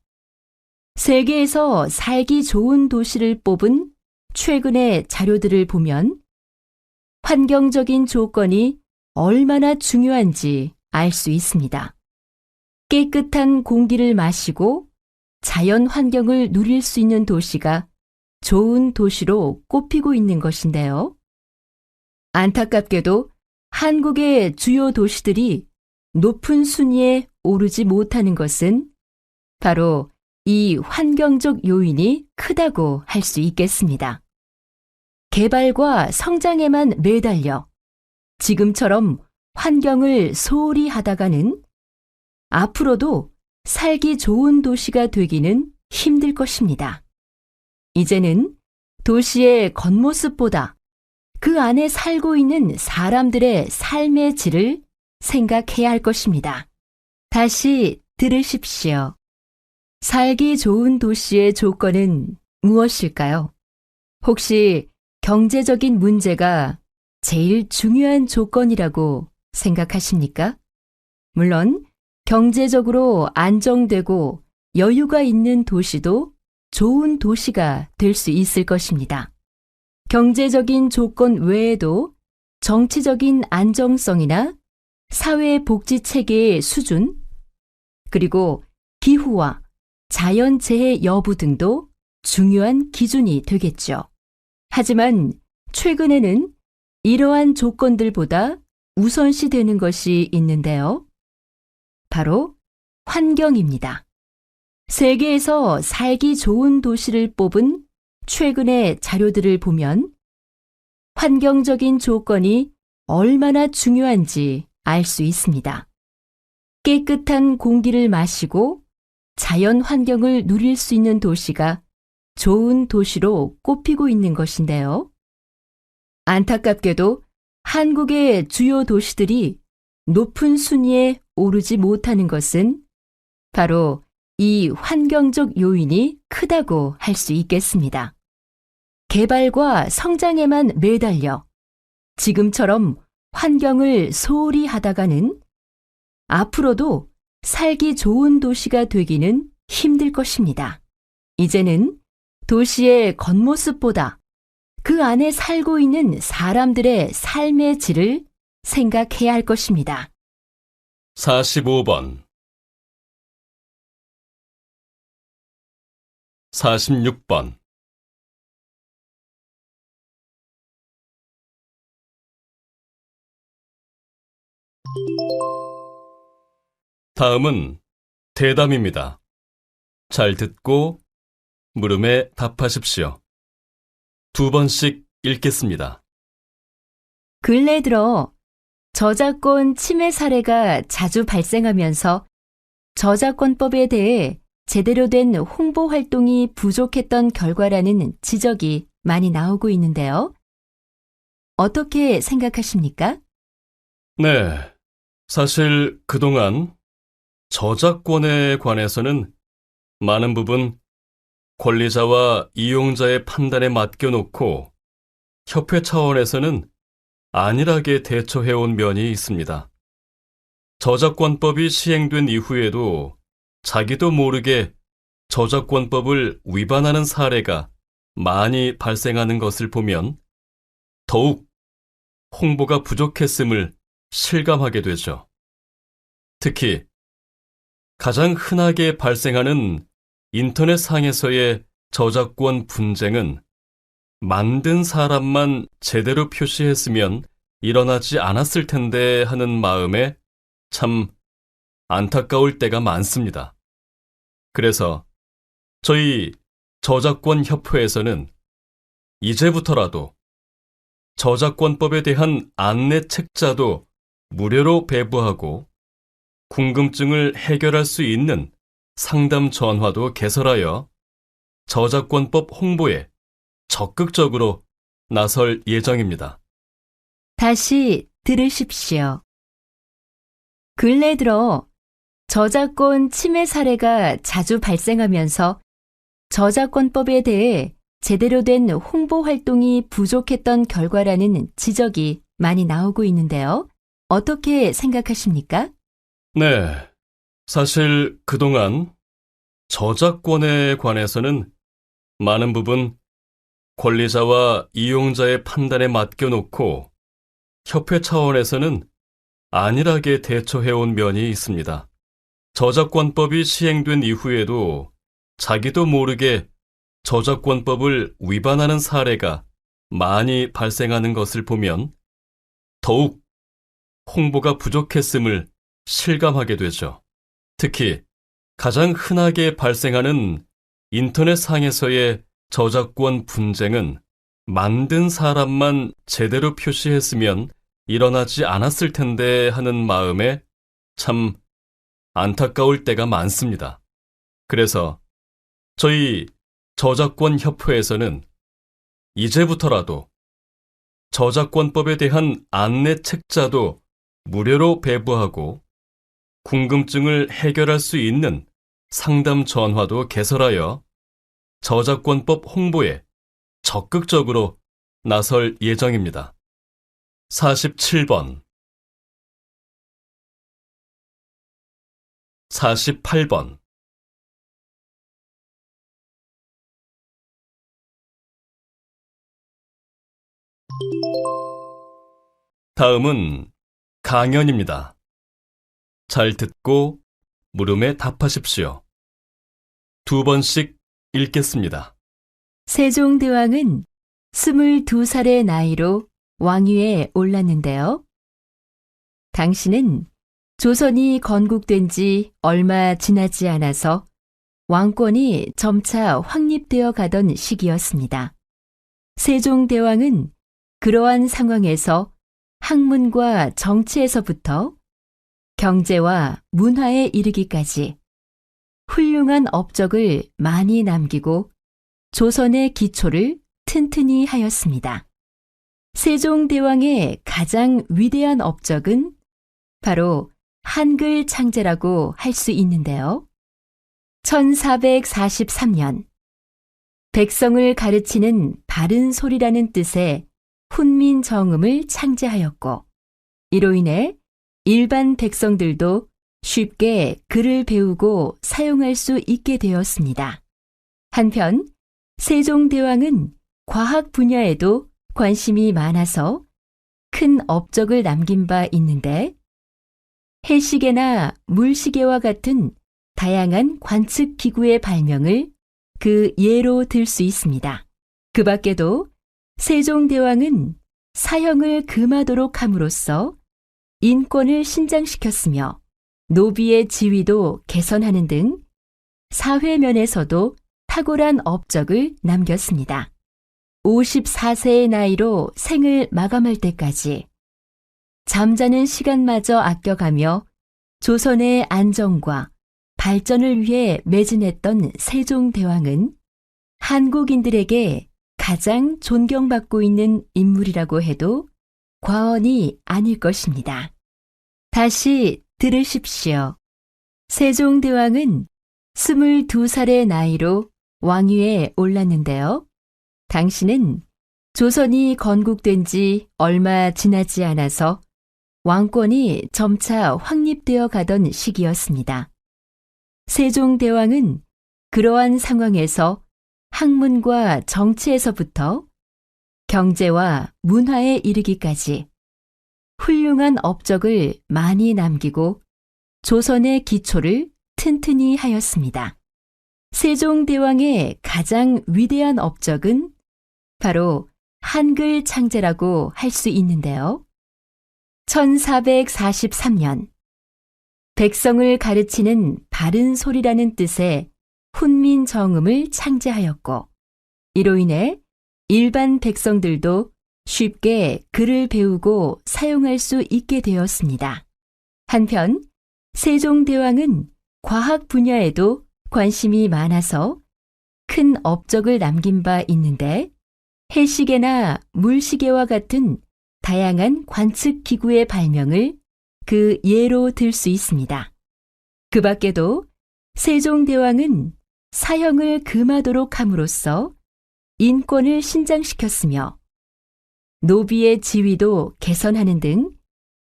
세계에서 살기 좋은 도시를 뽑은 최근의 자료들을 보면 환경적인 조건이 얼마나 중요한지 알 수 있습니다. 깨끗한 공기를 마시고 자연 환경을 누릴 수 있는 도시가 좋은 도시로 꼽히고 있는 것인데요. 안타깝게도 한국의 주요 도시들이 높은 순위에 오르지 못하는 것은 바로 이 환경적 요인이 크다고 할 수 있겠습니다. 개발과 성장에만 매달려 지금처럼 환경을 소홀히 하다가는 앞으로도 살기 좋은 도시가 되기는 힘들 것입니다. 이제는 도시의 겉모습보다 그 안에 살고 있는 사람들의 삶의 질을 생각해야 할 것입니다. 다시 들으십시오. 살기 좋은 도시의 조건은 무엇일까요? 혹시 경제적인 문제가 제일 중요한 조건이라고 생각하십니까? 물론 경제적으로 안정되고 여유가 있는 도시도 좋은 도시가 될 수 있을 것입니다. 경제적인 조건 외에도 정치적인 안정성이나 사회복지 체계의 수준, 그리고 기후와 자연재해 여부 등도 중요한 기준이 되겠죠. 하지만 최근에는 이러한 조건들보다 우선시되는 것이 있는데요. 바로 환경입니다. 세계에서 살기 좋은 도시를 뽑은 최근의 자료들을 보면 환경적인 조건이 얼마나 중요한지 알 수 있습니다. 깨끗한 공기를 마시고 자연 환경을 누릴 수 있는 도시가 좋은 도시로 꼽히고 있는 것인데요. 안타깝게도 한국의 주요 도시들이 높은 순위에 오르지 못하는 것은 바로 이 환경적 요인이 크다고 할 수 있겠습니다. 개발과 성장에만 매달려 지금처럼 환경을 소홀히 하다가는 앞으로도 살기 좋은 도시가 되기는 힘들 것입니다. 이제는 도시의 겉모습보다 그 안에 살고 있는 사람들의 삶의 질을 생각해야 할 것입니다. 45번 46번 다음은 대담입니다. 잘 듣고 물음에 답하십시오. 2번씩 읽겠습니다. 근래 들어 저작권 침해 사례가 자주 발생하면서 저작권법에 대해 제대로 된 홍보 활동이 부족했던 결과라는 지적이 많이 나오고 있는데요. 어떻게 생각하십니까? 네, 사실 그동안 저작권에 관해서는 많은 부분 권리자와 이용자의 판단에 맡겨놓고 협회 차원에서는 안일하게 대처해온 면이 있습니다. 저작권법이 시행된 이후에도 자기도 모르게 저작권법을 위반하는 사례가 많이 발생하는 것을 보면 더욱 홍보가 부족했음을 실감하게 되죠. 특히 가장 흔하게 발생하는 인터넷상에서의 저작권 분쟁은 만든 사람만 제대로 표시했으면 일어나지 않았을 텐데 하는 마음에 참 안타까울 때가 많습니다. 그래서 저희 저작권 협회에서는 이제부터라도 저작권법에 대한 안내 책자도 무료로 배부하고 궁금증을 해결할 수 있는 상담 전화도 개설하여 저작권법 홍보에 적극적으로 나설 예정입니다. 다시 들으십시오. 근래 들어 저작권 침해 사례가 자주 발생하면서 저작권법에 대해 제대로 된 홍보 활동이 부족했던 결과라는 지적이 많이 나오고 있는데요. 어떻게 생각하십니까? 네, 사실 그동안 저작권에 관해서는 많은 부분 권리자와 이용자의 판단에 맡겨놓고 협회 차원에서는 안일하게 대처해온 면이 있습니다. 저작권법이 시행된 이후에도 자기도 모르게 저작권법을 위반하는 사례가 많이 발생하는 것을 보면 더욱 홍보가 부족했음을 실감하게 되죠. 특히 가장 흔하게 발생하는 인터넷상에서의 저작권 분쟁은 만든 사람만 제대로 표시했으면 일어나지 않았을 텐데 하는 마음에 참 안타까울 때가 많습니다. 그래서 저희 저작권 협회에서는 이제부터라도 저작권법에 대한 안내 책자도 무료로 배부하고 궁금증을 해결할 수 있는 상담 전화도 개설하여 저작권법 홍보에 적극적으로 나설 예정입니다. 47번, 48번. 다음은 강연입니다. 잘 듣고 물음에 답하십시오. 2번씩 읽겠습니다. 세종대왕은 22살의 나이로 왕위에 올랐는데요. 당시는 조선이 건국된 지 얼마 지나지 않아서 왕권이 점차 확립되어 가던 시기였습니다. 세종대왕은 그러한 상황에서 학문과 정치에서부터 경제와 문화에 이르기까지 훌륭한 업적을 많이 남기고 조선의 기초를 튼튼히 하였습니다. 세종대왕의 가장 위대한 업적은 바로 한글 창제라고 할 수 있는데요. 1443년 백성을 가르치는 바른 소리라는 뜻의 훈민정음을 창제하였고 이로 인해 일반 백성들도 쉽게 글을 배우고 사용할 수 있게 되었습니다. 한편 세종대왕은 과학 분야에도 관심이 많아서 큰 업적을 남긴 바 있는데 해시계나 물시계와 같은 다양한 관측 기구의 발명을 그 예로 들 수 있습니다. 그 밖에도 세종대왕은 사형을 금하도록 함으로써 인권을 신장시켰으며 노비의 지위도 개선하는 등 사회면에서도 탁월한 업적을 남겼습니다. 54세의 나이로 생을 마감할 때까지 잠자는 시간마저 아껴가며 조선의 안정과 발전을 위해 매진했던 세종대왕은 한국인들에게 가장 존경받고 있는 인물이라고 해도 과언이 아닐 것입니다. 다시 들으십시오. 세종대왕은 22살의 나이로 왕위에 올랐는데요. 당시는 조선이 건국된 지 얼마 지나지 않아서 왕권이 점차 확립되어 가던 시기였습니다. 세종대왕은 그러한 상황에서 학문과 정치에서부터 경제와 문화에 이르기까지 훌륭한 업적을 많이 남기고 조선의 기초를 튼튼히 하였습니다. 세종대왕의 가장 위대한 업적은 바로 한글 창제라고 할 수 있는데요. 1443년, 백성을 가르치는 바른 소리라는 뜻의 훈민정음을 창제하였고, 이로 인해 일반 백성들도 쉽게 글을 배우고 사용할 수 있게 되었습니다. 한편 세종대왕은 과학 분야에도 관심이 많아서 큰 업적을 남긴 바 있는데, 해시계나 물시계와 같은 다양한 관측 기구의 발명을 그 예로 들 수 있습니다. 그 밖에도 세종대왕은 사형을 금하도록 함으로써 인권을 신장시켰으며, 노비의 지위도 개선하는 등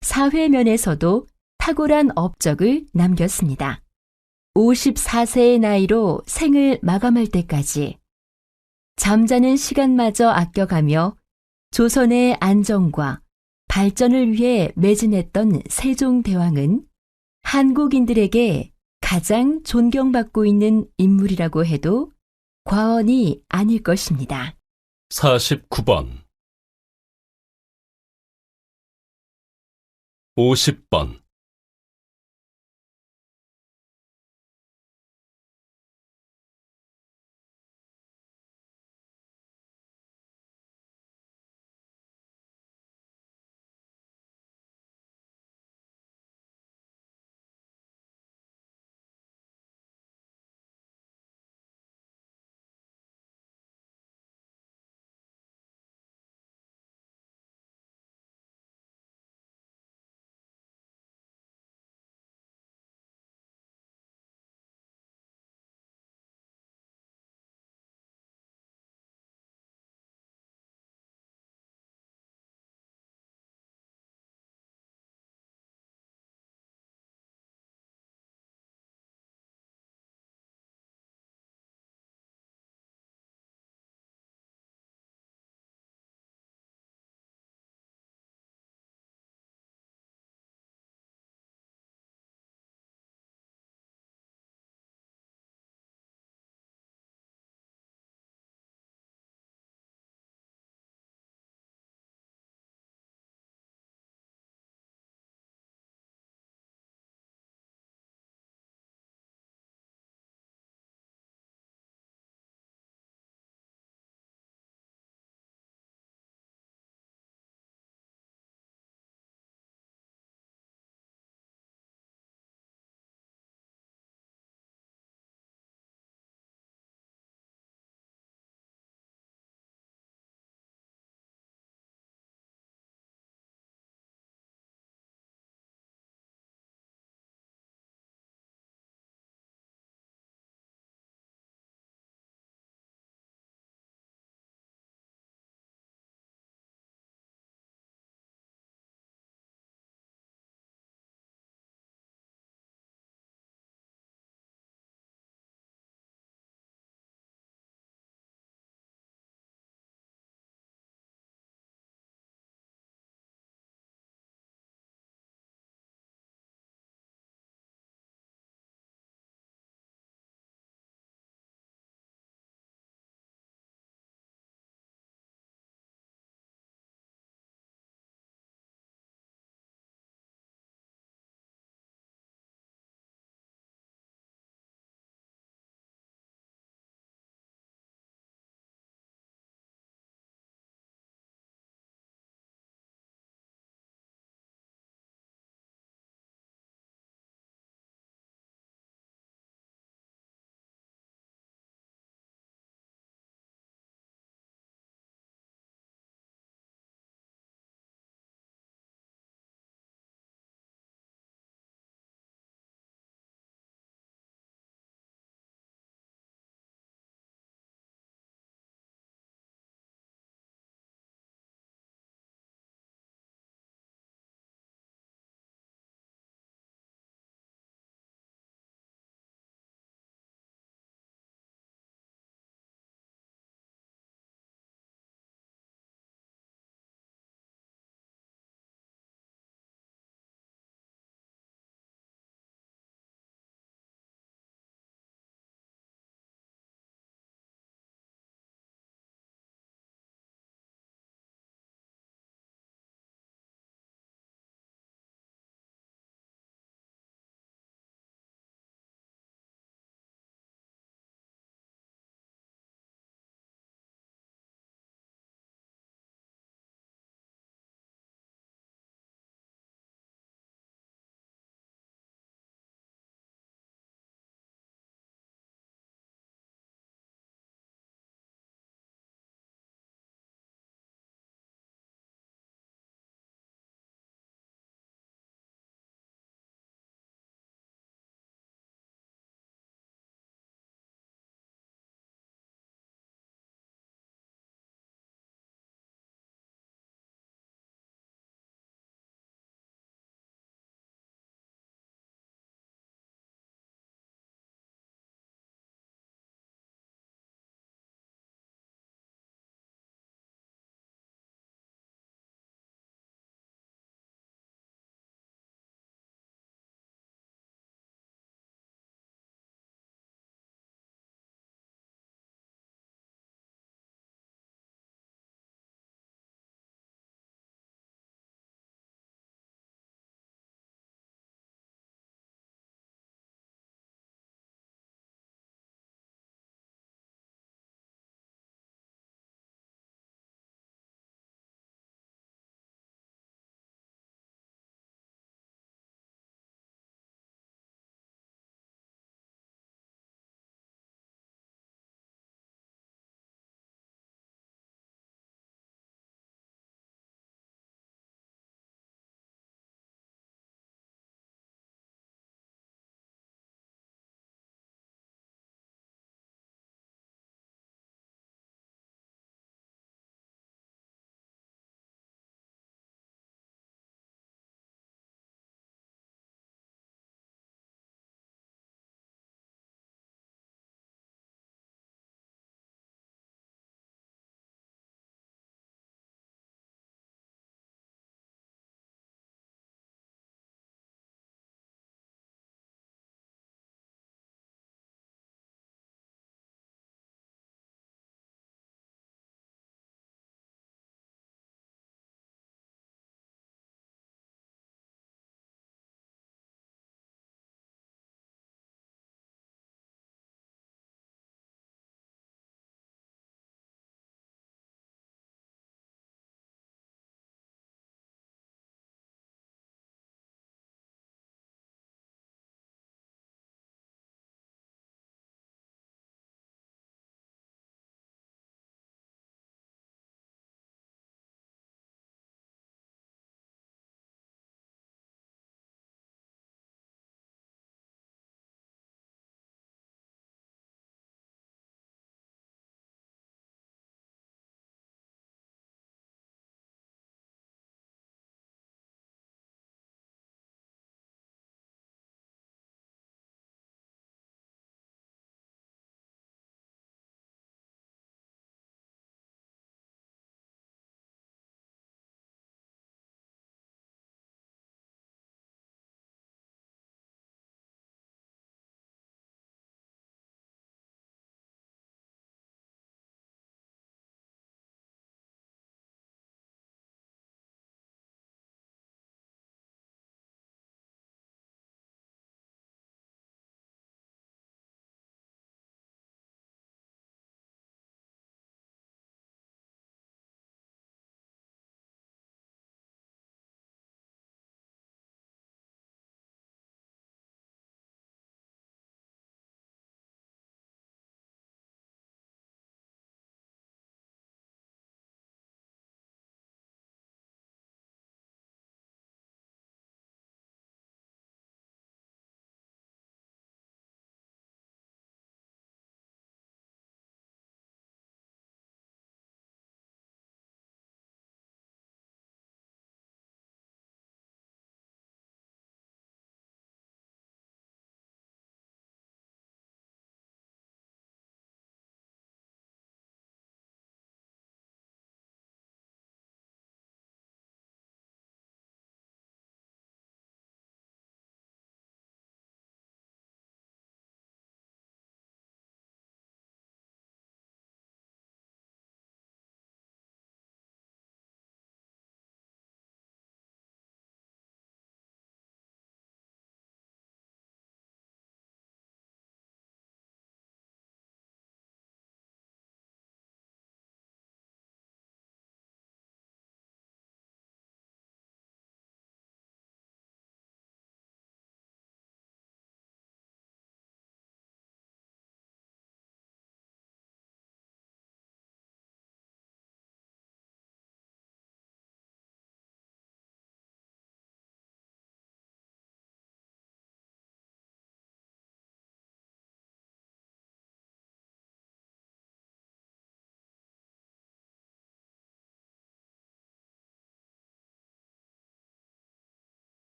사회면에서도 탁월한 업적을 남겼습니다. 54세의 나이로 생을 마감할 때까지 잠자는 시간마저 아껴가며 조선의 안정과 발전을 위해 매진했던 세종대왕은 한국인들에게 가장 존경받고 있는 인물이라고 해도 과언이 아닐 것입니다. 49번 50번